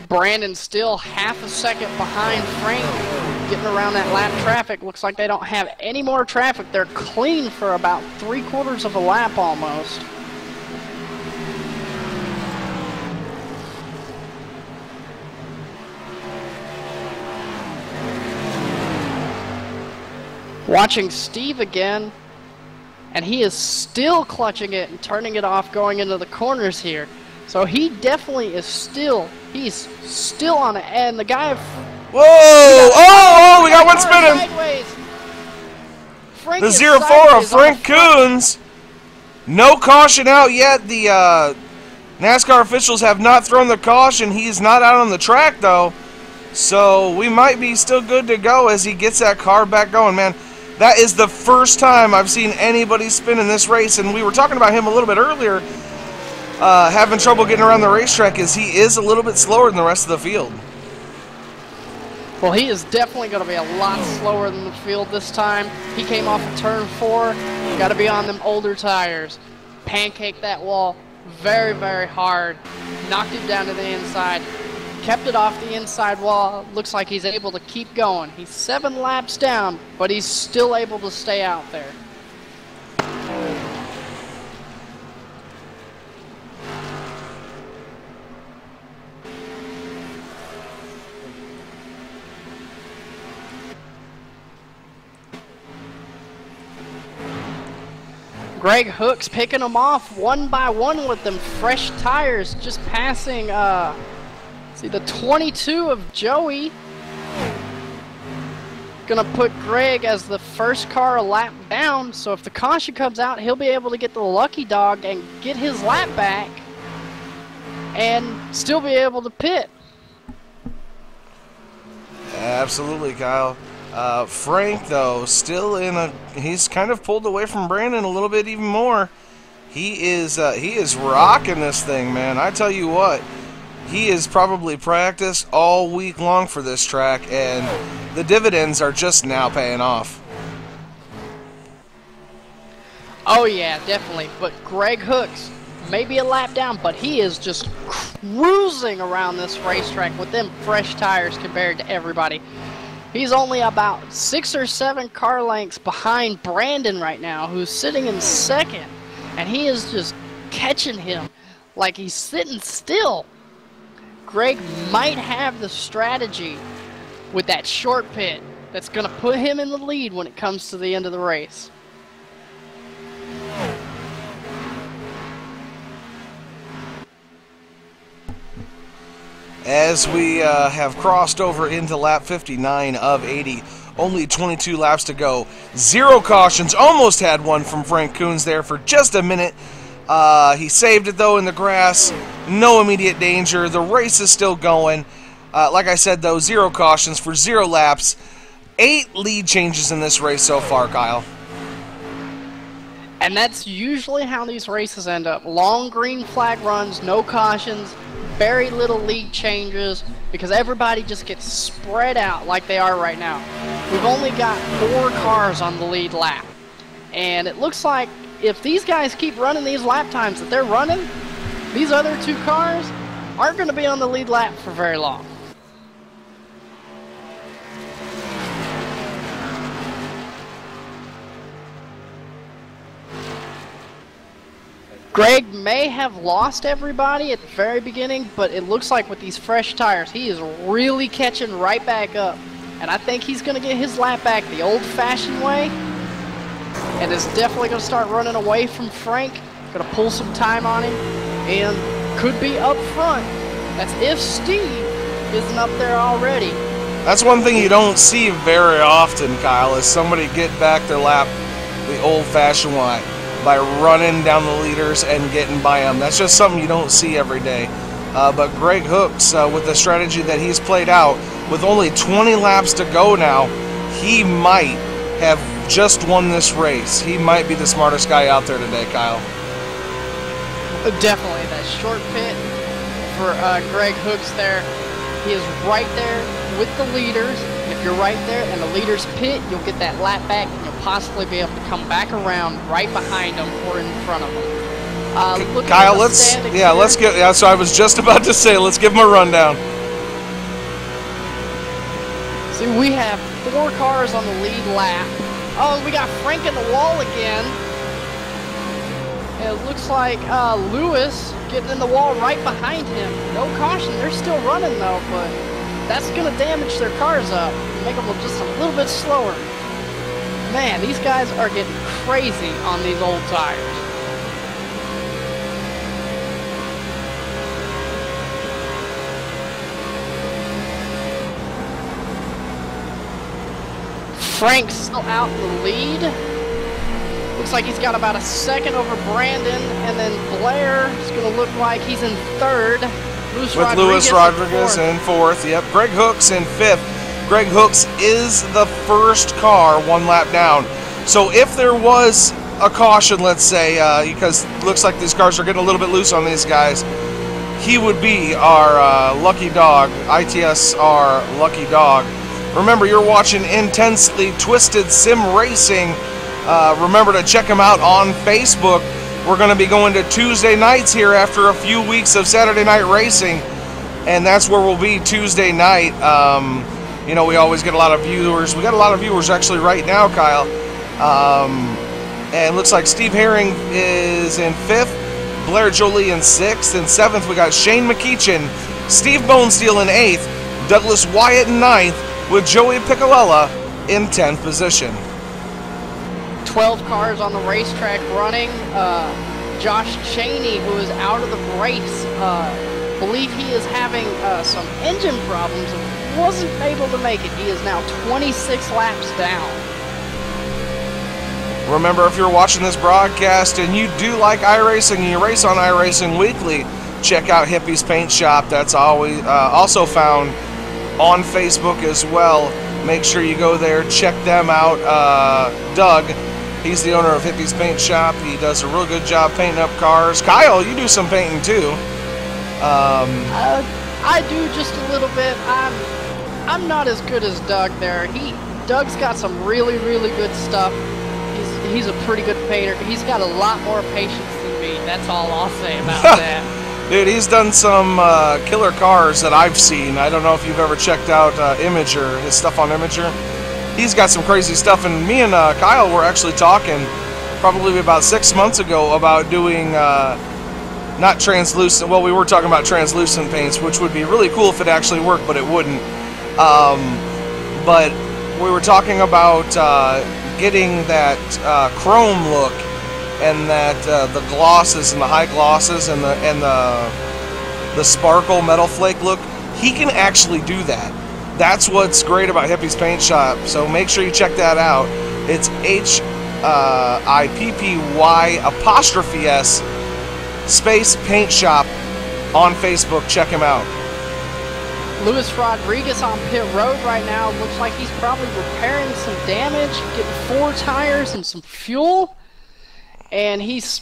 Brandon's still half a second behind Frank, getting around that lap traffic. Looks like they don't have any more traffic. They're clean for about 3/4 of a lap almost. Watching Steve again, and he is still clutching it and turning it off going into the corners here. So he definitely is he's still on it. And the guy... Whoa! Oh, we got one spinning! Sideways. Frank The is 0-4 of sideways on Frank the front. Coons. No caution out yet. The NASCAR officials have not thrown the caution. He's not out on the track, though. So we might be still good to go as he gets that car back going, man. That is the first time I've seen anybody spin in this race, and we were talking about him a little bit earlier, having trouble getting around the racetrack, as he is a little bit slower than the rest of the field. Well, he is definitely going to be a lot slower than the field this time. He came off of turn 4. Got to be on them older tires. Pancaked that wall very, very hard. Knocked it down to the inside. Kept it off the inside wall. Looks like he's able to keep going. He's 7 laps down, but he's still able to stay out there. Greg Hook's picking them off one by one with them fresh tires, just passing, see, the 22 of Joey. Gonna put Greg as the first car a lap down, so if the caution comes out, he'll be able to get the lucky dog and get his lap back and still be able to pit. Absolutely, Kyle. Frank, though, still he's kind of pulled away from Brandon a little bit even more. He is rocking this thing, man. I tell you what, he has probably practiced all week long for this track, and the dividends are just now paying off. Oh yeah, definitely. But Greg Hooks, maybe a lap down, but he is just cruising around this racetrack with them fresh tires compared to everybody. He's only about 6 or 7 car lengths behind Brandon right now, who's sitting in second. And he is just catching him like he's sitting still. Greg might have the strategy with that short pit that's going to put him in the lead when it comes to the end of the race. As we have crossed over into lap 59 of 80, only 22 laps to go. 0 cautions, almost had one from Frank Coons there for just a minute. He saved it, though, in the grass. No immediate danger. The race is still going. Like I said, though, 0 cautions for 0 laps. 8 lead changes in this race so far, Kyle. And that's usually how these races end up. Long green flag runs, no cautions, very little lead changes, because everybody just gets spread out like they are right now. We've only got 4 cars on the lead lap. And it looks like if these guys keep running these lap times that they're running, these other 2 cars aren't going to be on the lead lap for very long. Greg may have lost everybody at the very beginning, but it looks like with these fresh tires, he is really catching right back up. And I think he's going to get his lap back the old-fashioned way, and is definitely going to start running away from Frank. Going to pull some time on him, and could be up front. That's if Steve isn't up there already. That's one thing you don't see very often, Kyle, is somebody get back their lap the old-fashioned way, by running down the leaders and getting by them. That's just something you don't see every day. But Greg Hooks, with the strategy that he's played out, with only 20 laps to go now, he might have just won this race. He might be the smartest guy out there today, Kyle. Definitely. That short pit for Greg Hooks there. He is right there with the leaders. If you're right there and the leaders pit, you'll get that lap back and you'll possibly be able to come back around right behind them or in front of them. Kyle, let's get. Yeah, so I was just about to say, let's give him a rundown. See, we have 4 cars on the lead lap. Oh, we got Frank in the wall again. And it looks like Lewis getting in the wall right behind him. No caution. They're still running though, but that's going to damage their cars up. Make them just a little bit slower. Man, these guys are getting crazy on these old tires. Frank's still out in the lead. Looks like he's got about a second over Brandon, and then Blair is going to look like he's in third. With Luis Rodriguez in fourth. Yep, Greg Hooks in fifth. Greg Hooks is the first car 1 lap down. So if there was a caution, let's say, because it looks like these cars are getting a little bit loose on these guys, he would be our lucky dog, ITSR lucky dog. Remember, you're watching Intensely Twisted Sim Racing. Remember to check them out on Facebook. We're going to be going to Tuesday nights here after a few weeks of Saturday night racing, and that's where we'll be Tuesday night. You know, we always get a lot of viewers. We got a lot of viewers actually right now, Kyle. And it looks like Steve Herring is in 5th, Blair Jolie in 6th, and 7th we got Shane McEachin, Steve Bonesteel in 8th, Douglas Wyatt in 9th, with Joey Piccolella in 10th position. 12 cars on the racetrack running. Josh Cheney, who is out of the race, believe he is having some engine problems and wasn't able to make it. He is now 26 laps down. Remember, if you're watching this broadcast and you do like iRacing and you race on iRacing Weekly, check out Hippie's Paint Shop. That's always also found on Facebook as well. Make sure you go there, check them out. Doug, he's the owner of Hippie's Paint Shop. He does a real good job painting up cars. Kyle, you do some painting too. I do just a little bit. I'm not as good as Doug there. Doug's got some really, really good stuff. He's a pretty good painter. He's got a lot more patience than me. That's all I'll say about that. Dude, he's done some killer cars that I've seen. I don't know if you've ever checked out Imager, his stuff on Imager. He's got some crazy stuff, and me and Kyle were actually talking probably about 6 months ago about doing not translucent, well, we were talking about translucent paints, which would be really cool if it actually worked, but it wouldn't. But we were talking about getting that chrome look, and that the glosses and the high glosses and the sparkle metal flake look. He can actually do that. That's what's great about Hippie's Paint Shop. So make sure you check that out. It's HIPPY' space paint shop on Facebook. Check him out. Luis Rodriguez on pit road right now. Looks like he's probably repairing some damage, getting 4 tires and some fuel. And he's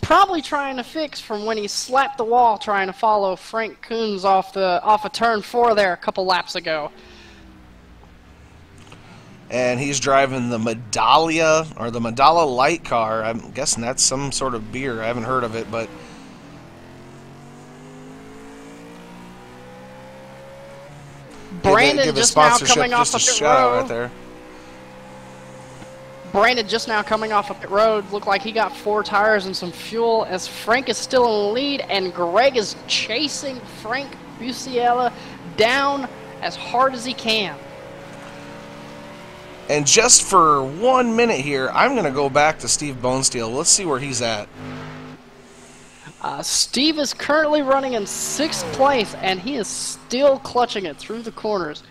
probably trying to fix from when he slapped the wall trying to follow Frank Coons off of turn 4 there a couple laps ago. And he's driving the Medallia, or the Medalla light car. I'm guessing that's some sort of beer. I haven't heard of it, but Brandon just now coming off of pit road. Right there. Brandon just now coming off of pit road. Looked like he got 4 tires and some fuel as Frank is still in the lead, and Greg is chasing Frank Busiella down as hard as he can. And just for 1 minute here, I'm going to go back to Steve Bonesteel. Let's see where he's at. Steve is currently running in 6th place, and he is still clutching it through the corners.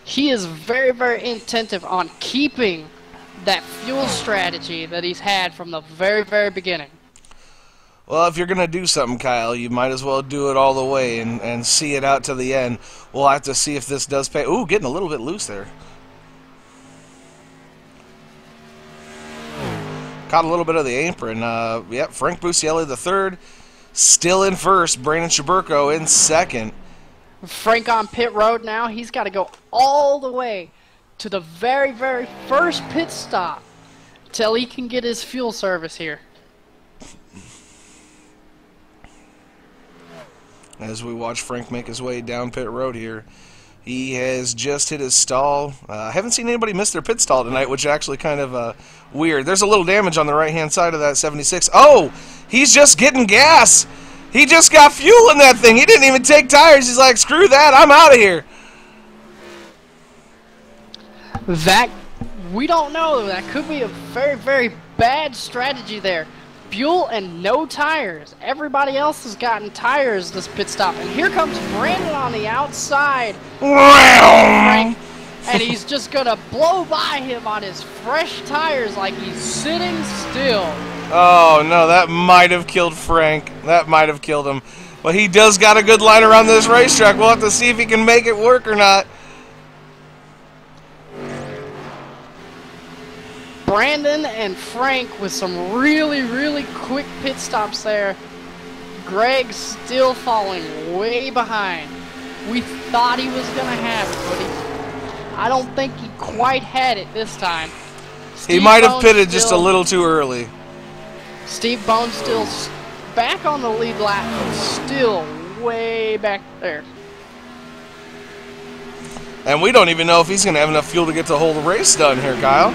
He is very, very attentive on keeping that fuel strategy that he's had from the very, very beginning. Well, if you're going to do something, Kyle, you might as well do it all the way and see it out to the end. We'll have to see if this does pay. Ooh, getting a little bit loose there. caught a little bit of the apron. Yep, Frank Busielli the third, still in first. Brandon Chaburko in second. Frank on pit road now. He's got to go all the way to the very, very first pit stop till he can get his fuel service here. As we watch Frank make his way down pit road here, he has just hit his stall. I haven't seen anybody miss their pit stall tonight, which is actually kind of weird. There's a little damage on the right-hand side of that 76. Oh, he's just getting gas. He just got fuel in that thing. He didn't even take tires. He's like, screw that, I'm out of here. That, we don't know. That could be a very, very bad strategy there. Fuel and no tires. Everybody else has gotten tires this pit stop. And here comes Brandon on the outside. Frank, and he's just going to blow by him on his fresh tires like he's sitting still. Oh, no, that might have killed Frank. That might have killed him. But he does got a good line around this racetrack. We'll have to see if he can make it work or not. Brandon and Frank with some really, really quick pit stops there. Greg still falling way behind. We thought he was going to have it, but I don't think he quite had it this time. He might have pitted just a little too early. Steve Bones still back on the lead lap, but still way back there. And we don't even know if he's going to have enough fuel to get the whole race done here, Kyle.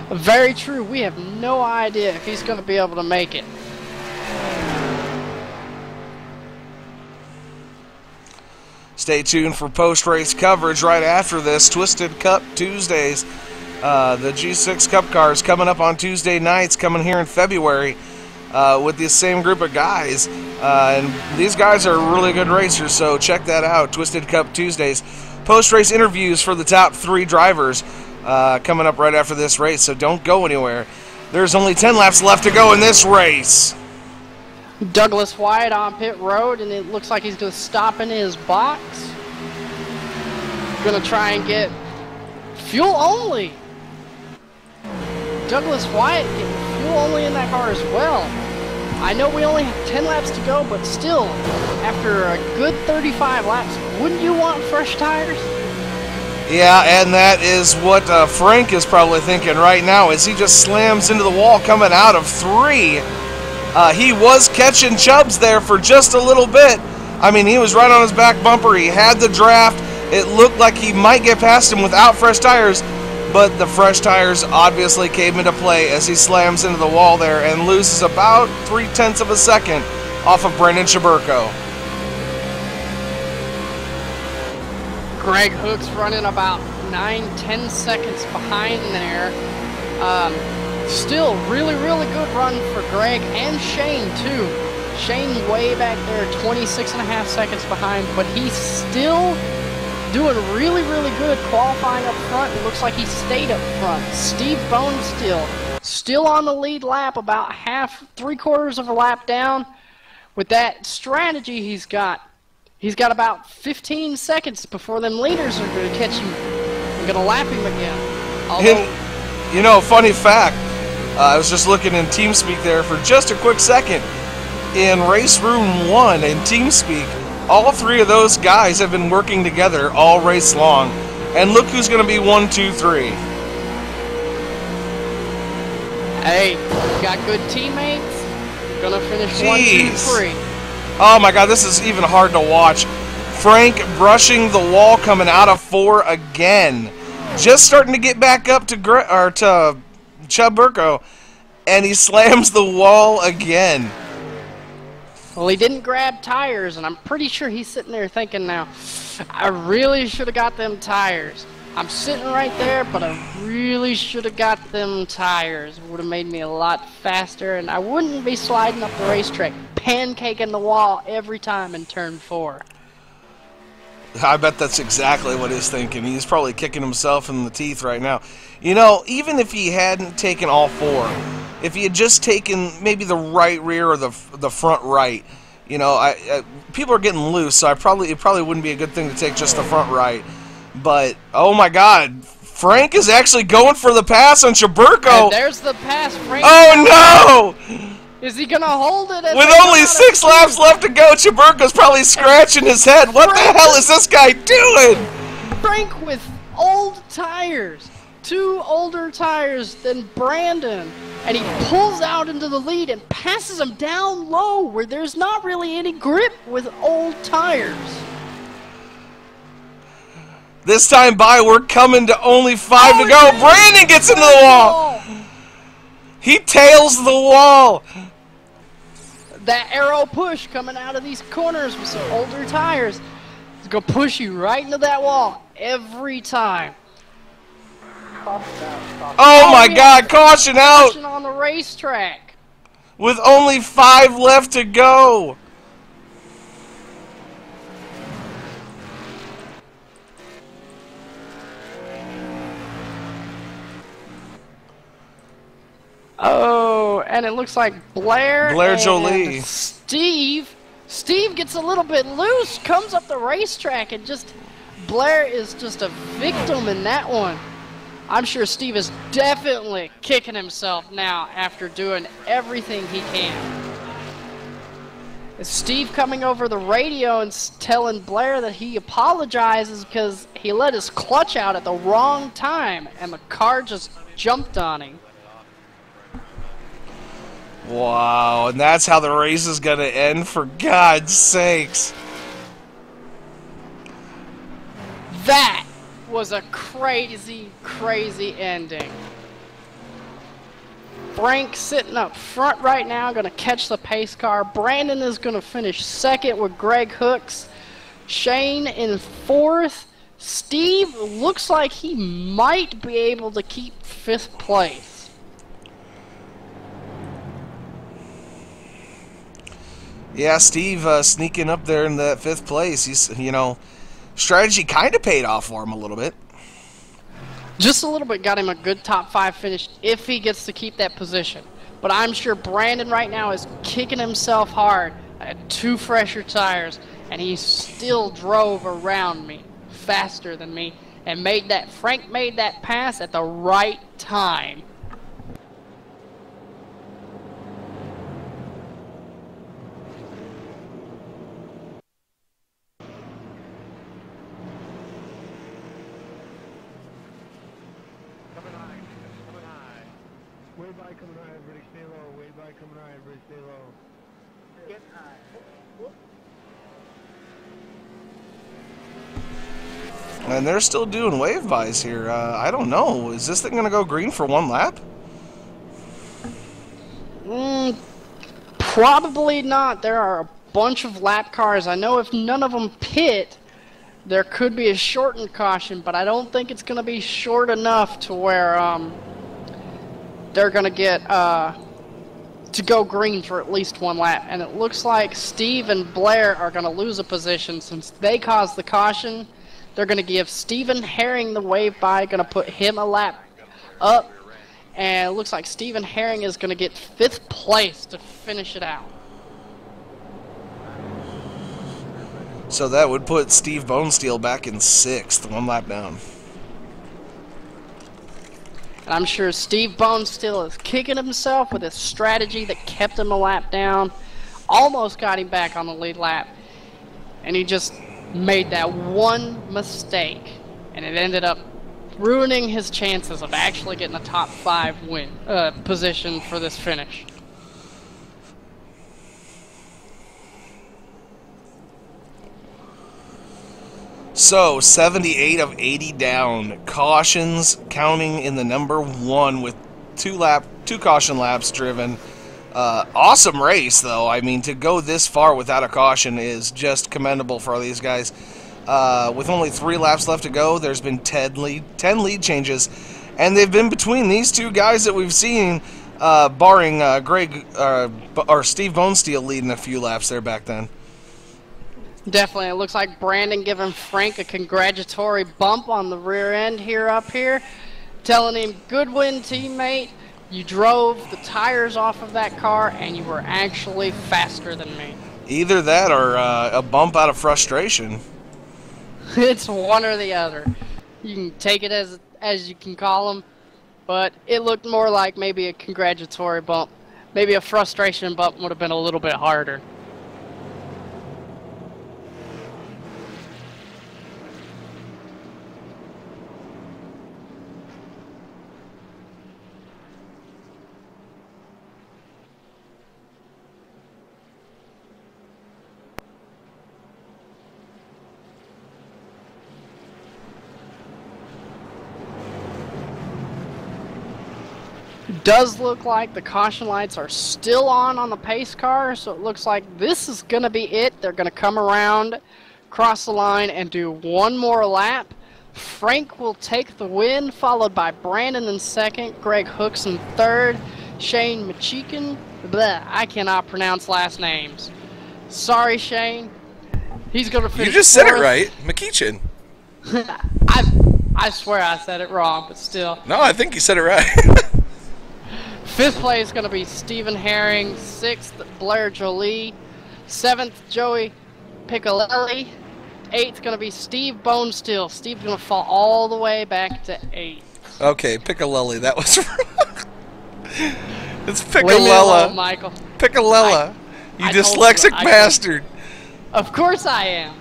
Very true. We have no idea if he's going to be able to make it. Stay tuned for post-race coverage right after this. Twisted Cup Tuesdays. The G6 Cup cars coming up on Tuesday nights, coming here in February with this same group of guys. And these guys are really good racers, so check that out. Twisted Cup Tuesdays. Post-race interviews for the top 3 drivers coming up right after this race, so don't go anywhere. There's only 10 laps left to go in this race. Douglas Wyatt on pit road, and it looks like he's going to stop in his box. Going to try and get fuel only. Douglas Wyatt getting fuel only in that car as well. I know we only have 10 laps to go, but still, after a good 35 laps, wouldn't you want fresh tires? Yeah, and that is what Frank is probably thinking right now as he just slams into the wall coming out of 3. He was catching Chubbs there for just a little bit. I mean, he was right on his back bumper. He had the draft. It looked like he might get past him without fresh tires, but the fresh tires obviously came into play as he slams into the wall there and loses about 0.3 of a second off of Brandon Chaburko. Greg Hook's running about 9-10 seconds behind there. Still really, really good run for Greg and Shane too. Shane way back there, 26.5 seconds behind, but he's still doing really, really good qualifying up front. It looks like he stayed up front. Steve Bones still on the lead lap, about 3/4 of a lap down. With that strategy he's got about 15 seconds before them leaders are going to catch him and going to lap him again. Although, you know, funny fact, I was just looking in TeamSpeak there for just a quick second. In Race Room 1 in TeamSpeak, all 3 of those guys have been working together all race long. And look who's going to be 1, 2, 3. Hey, got good teammates. Going to finish 1, 2, 3. Oh my God, this is even hard to watch. Frank brushing the wall coming out of 4 again. Just starting to get back up to Chaburko, and he slams the wall again. Well, he didn't grab tires, and I'm pretty sure he's sitting there thinking now, I really should have got them tires. I'm sitting right there, but I really should have got them tires. It would have made me a lot faster, and I wouldn't be sliding up the racetrack, pancaking the wall every time in turn 4. I bet that's exactly what he's thinking. He's probably kicking himself in the teeth right now. You know, even if he hadn't taken all 4, if he had just taken maybe the right rear or the front right, you know, people are getting loose, so it probably wouldn't be a good thing to take just the front right. But, oh my God, Frank is actually going for the pass on Chaburko. And there's the pass. Frank. Oh no! Is he gonna hold it? With only 6 laps left to go, Chaburko's probably scratching his head. What the hell is this guy doing? Frank with old tires. 2 older tires than Brandon. And he pulls out into the lead and passes him down low where there's not really any grip with old tires. This time by, we're coming to only 5 to go. Brandon gets into the wall. He tails the wall. That arrow push coming out of these corners with some older tires is going to push you right into that wall every time. Oh my God, caution out. Caution on the racetrack. With only 5 left to go. Oh, and it looks like Blair and Jolie. Steve gets a little bit loose, comes up the racetrack, and Blair is just a victim in that one. I'm sure Steve is definitely kicking himself now after doing everything he can. Is Steve coming over the radio and telling Blair that he apologizes because he let his clutch out at the wrong time and the car just jumped on him. Wow, and that's how the race is going to end, for God's sakes. That was a crazy, crazy ending. Frank sitting up front right now, going to catch the pace car. Brandon is going to finish second with Greg Hooks. Shane in 4th. Steve looks like he might be able to keep 5th place. Yeah, Steve sneaking up there in that 5th place. He's, strategy kind of paid off for him a little bit. Just a little bit got him a good top 5 finish if he gets to keep that position. But I'm sure Brandon right now is kicking himself hard. I had 2 fresher tires, and he still drove around me faster than me and Frank made that pass at the right time. Way by coming high, everybody stay low. Way by coming high, everybody stay low. Get high. And they're still doing wave bys here. I don't know. Is this thing going to go green for 1 lap? Probably not. There are a bunch of lap cars. I know if none of them pit, there could be a shortened caution, but I don't think it's going to be short enough to where they're going to get to go green for at least 1 lap. And it looks like Steve and Blair are going to lose a position since they caused the caution. They're going to give Stephen Herring the wave by, going to put him a lap up. And it looks like Stephen Herring is going to get 5th place to finish it out. So that would put Steve Bonesteel back in 6th, 1 lap down. And I'm sure Steve Bonesteel is kicking himself with his strategy that kept him a lap down. Almost got him back on the lead lap. And he just made that one mistake. And it ended up ruining his chances of actually getting a top 5 position for this finish. So, 78 of 80 down. Cautions counting in the number 1 with 2 caution laps driven. Awesome race, though. I mean, to go this far without a caution is just commendable for all these guys. With only 3 laps left to go, there's been 10 lead changes. And they've been between these 2 guys that we've seen, barring Steve Bonesteel leading a few laps there back then. Definitely. It looks like Brandon giving Frank a congratulatory bump on the rear end up here, telling him, good win, teammate. You drove the tires off of that car, and you were actually faster than me. Either that or a bump out of frustration. It's one or the other. You can take it as you can call them, but it looked more like maybe a congratulatory bump. Maybe a frustration bump would have been a little bit harder. Does look like the caution lights are still on the pace car, so it looks like this is going to be it. They're going to come around, cross the line, and do one more lap. Frank will take the win, followed by Brandon in second, Greg Hooks in third, Shane Machikin. I cannot pronounce last names. Sorry, Shane. He's going to finish. You just said it right, McKeechin. I swear I said it wrong, but still. No, I think you said it right. Fifth place is going to be Stephen Herring. Sixth, Blair Jolie. Seventh, Joey Piccolelli. Eighth, going to be Steve Bonesteel. Steve's going to fall all the way back to eighth. Okay, Piccolelli. That was wrong. It's Leave me Piccolella. alone, Michael. Piccolella. You I told dyslexic you, I bastard. Of course I am.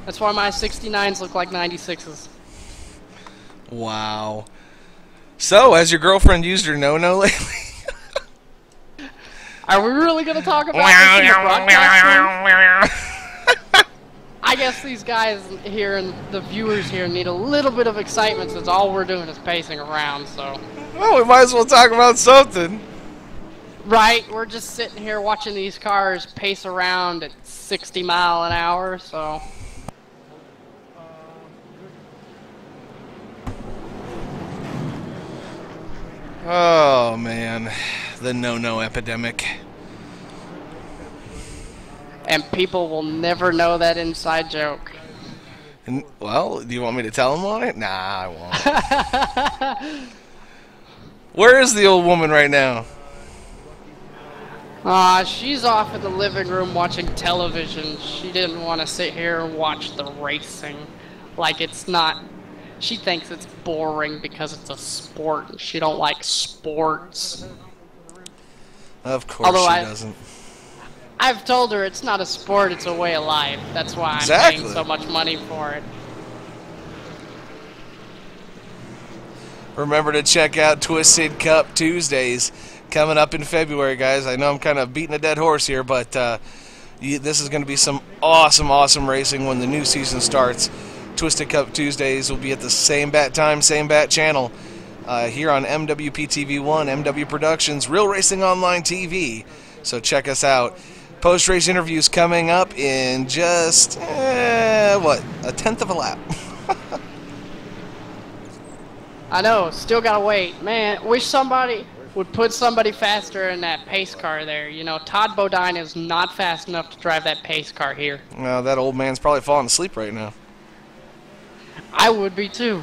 That's why my 69s look like 96s. Wow. So, has your girlfriend used her no-no lately? Are we really going to talk about this in the broadcast? I guess these guys here and the viewers here need a little bit of excitement since all we're doing is pacing around, so. Well, we might as well talk about something. Right, we're just sitting here watching these cars pace around at 60 mile an hour, so. Oh, man. The no-no epidemic. And people will never know that inside joke. And, well, do you want me to tell them on it? Nah, I won't. Where is the old woman right now? She's off in the living room watching television. She didn't want to sit here and watch the racing. Like it's not... She thinks it's boring because it's a sport and she don't like sports. Of course she doesn't. I've told her it's not a sport, it's a way of life. That's why I'm paying so much money for it. Remember to check out Twisted Cup Tuesdays coming up in February, guys. I know I'm kind of beating a dead horse here, but this is going to be some awesome, awesome racing when the new season starts. Twisted Cup Tuesdays will be at the same bat time, same bat channel here on MWPTV1, MW Productions, Real Racing Online TV. So check us out. Post-race interviews coming up in just, what, a tenth of a lap. I know, still gotta wait. Man, wish somebody would put somebody faster in that pace car there. You know, Todd Bodine is not fast enough to drive that pace car here. No, that old man's probably falling asleep right now. I would be too.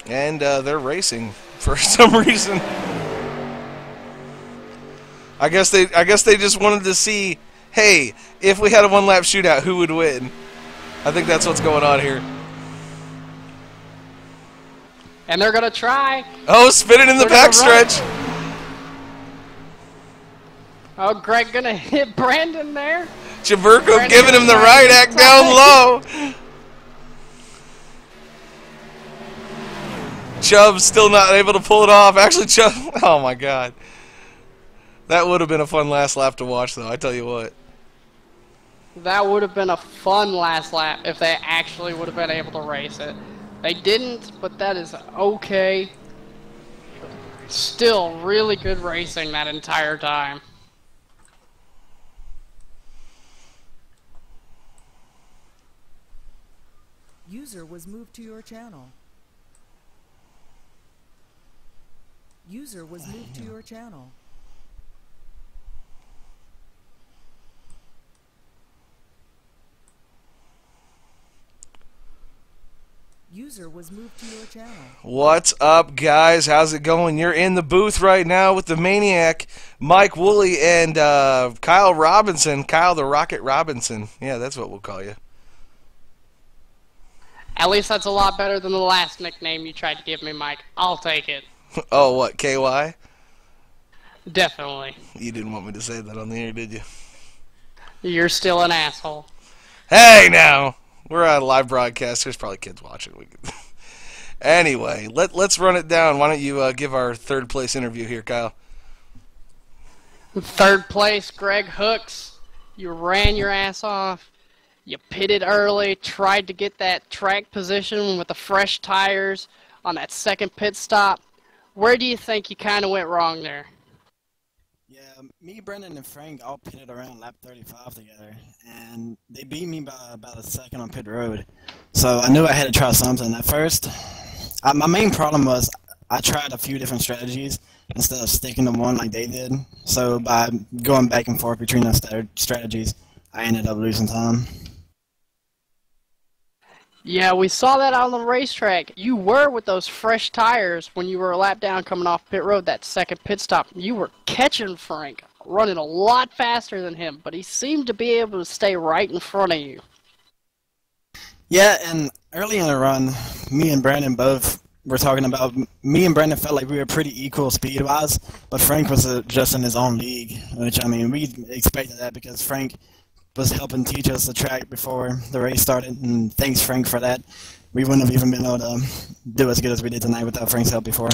And they're racing for some reason. I guess they just wanted to see, hey, if we had a one-lap shootout, who would win? I think that's what's going on here. And they're gonna try. Oh, spinning in the backstretch. Oh, Greg gonna hit Brandon there. Jaburko giving him the right act down low. Chubb's still not able to pull it off. Actually, Chubb, oh my God. That would have been a fun last lap to watch, though, I tell you what. That would have been a fun last lap if they actually would have been able to race it. They didn't, but that is okay. Still really good racing that entire time. User was moved to your channel. User was moved to your channel. User was moved to your channel. What's up, guys? How's it going? You're in the booth right now with the Maniac, Mike Woolley, and Kyle Robinson. Kyle the Rocket Robinson. Yeah, that's what we'll call you. At least that's a lot better than the last nickname you tried to give me, Mike. I'll take it. Oh, what, KY? Definitely. You didn't want me to say that on the air, did you? You're still an asshole. Hey, now! We're on a live broadcast. There's probably kids watching. Anyway, let's run it down. Why don't you give our third place interview here, Kyle? Third place, Greg Hooks. You ran your ass off. You pitted early, tried to get that track position with the fresh tires on that second pit stop. Where do you think you kind of went wrong there? Yeah, me, Brendan, and Frank all pitted around lap 35 together, and they beat me by about a second on pit road. So I knew I had to try something. At first, my main problem was I tried a few different strategies instead of sticking to one like they did. So by going back and forth between those strategies, I ended up losing time. Yeah, we saw that on the racetrack. You were with those fresh tires when you were a lap down coming off pit road, that second pit stop. You were catching Frank, running a lot faster than him, but he seemed to be able to stay right in front of you. Yeah, and early in the run, me and Brandon both were talking about, me and Brandon felt like we were pretty equal speed-wise, but Frank was just in his own league, which, I mean, we expected that because Frank was helping teach us the track before the race started, and thanks Frank for that. We wouldn't have even been able to do as good as we did tonight without Frank's help before.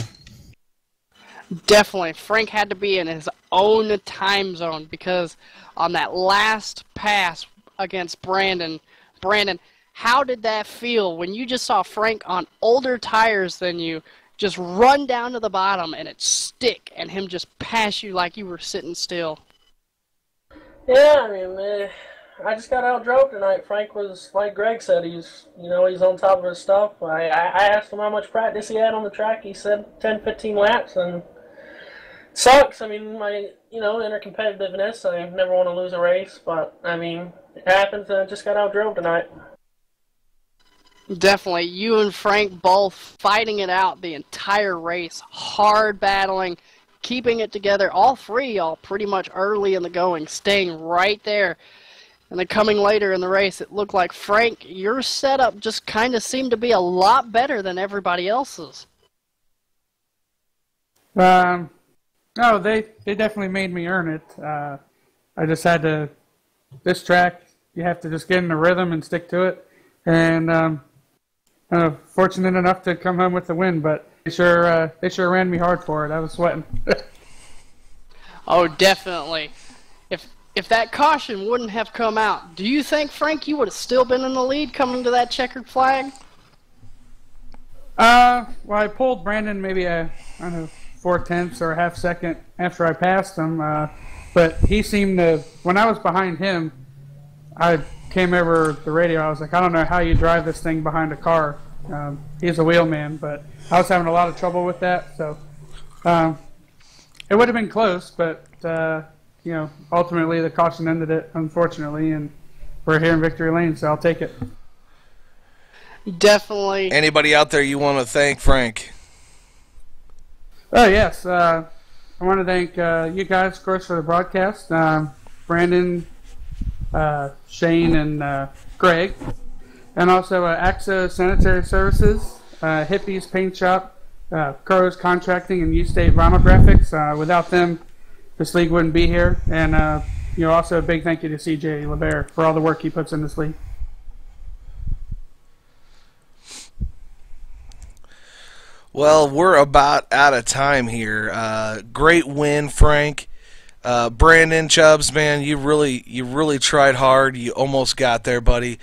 Definitely. Frank had to be in his own time zone because on that last pass against Brandon, how did that feel when you just saw Frank on older tires than you just run down to the bottom and it stick and him just pass you like you were sitting still? Yeah, I mean, I just got outdrove tonight. Frank was, like Greg said, he's on top of his stuff. I asked him how much practice he had on the track. He said 10, 15 laps, and it sucks. I mean, my, inner competitiveness, I never want to lose a race, but, I mean, it happens, and I just got outdrove tonight. Definitely. You and Frank both fighting it out the entire race, hard battling, keeping it together, all three, all pretty much early in the going, staying right there. And then coming later in the race, it looked like, Frank, your setup just kind of seemed to be a lot better than everybody else's. No, they definitely made me earn it. I just had to, this track, you have to just get in the rhythm and stick to it. And I'm fortunate enough to come home with the win, but they sure ran me hard for it. I was sweating. Oh, definitely. If that caution wouldn't have come out, do you think, Frank, you would have still been in the lead coming to that checkered flag? Well, I pulled Brandon maybe I don't know, 4/10 or a half second after I passed him, but he seemed to, when I was behind him, I came over the radio. I was like, I don't know how you drive this thing behind a car. He's a wheelman, but I was having a lot of trouble with that, so it would have been close, but ultimately the caution ended it, unfortunately, and we're here in victory lane, so I'll take it. Definitely. Anybody out there you want to thank, Frank? Oh, yes. I want to thank you guys, of course, for the broadcast. Brandon, Shane, and Greg. And also AXA Sanitary Services, Hippies Paint Shop, Crow's Contracting, and U-State Vinyl Graphics. Without them, this league wouldn't be here. And also a big thank you to CJ LeBaire for all the work he puts in this league. Well, we're about out of time here. Great win, Frank. Brandon Chubbs, man, you really tried hard. You almost got there, buddy.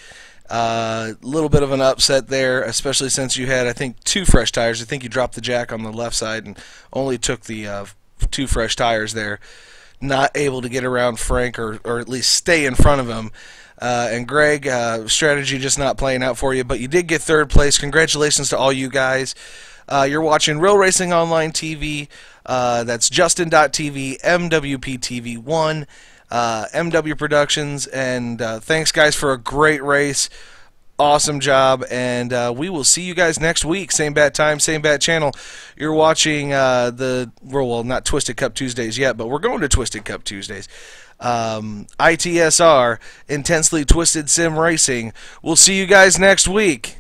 A little bit of an upset there, especially since you had, I think, 2 fresh tires. I think you dropped the jack on the left side and only took the 2 fresh tires there. Not able to get around Frank or at least stay in front of him. And Greg, strategy just not playing out for you, but you did get 3rd place. Congratulations to all you guys. You're watching Real Racing Online TV. That's Justin.tv, MWPTV1, MW Productions, and thanks, guys, for a great race. Awesome job, and we will see you guys next week. Same bat time, same bat channel. You're watching well, not Twisted Cup Tuesdays yet, but we're going to Twisted Cup Tuesdays. ITSR, Intensely Twisted Sim Racing. We'll see you guys next week.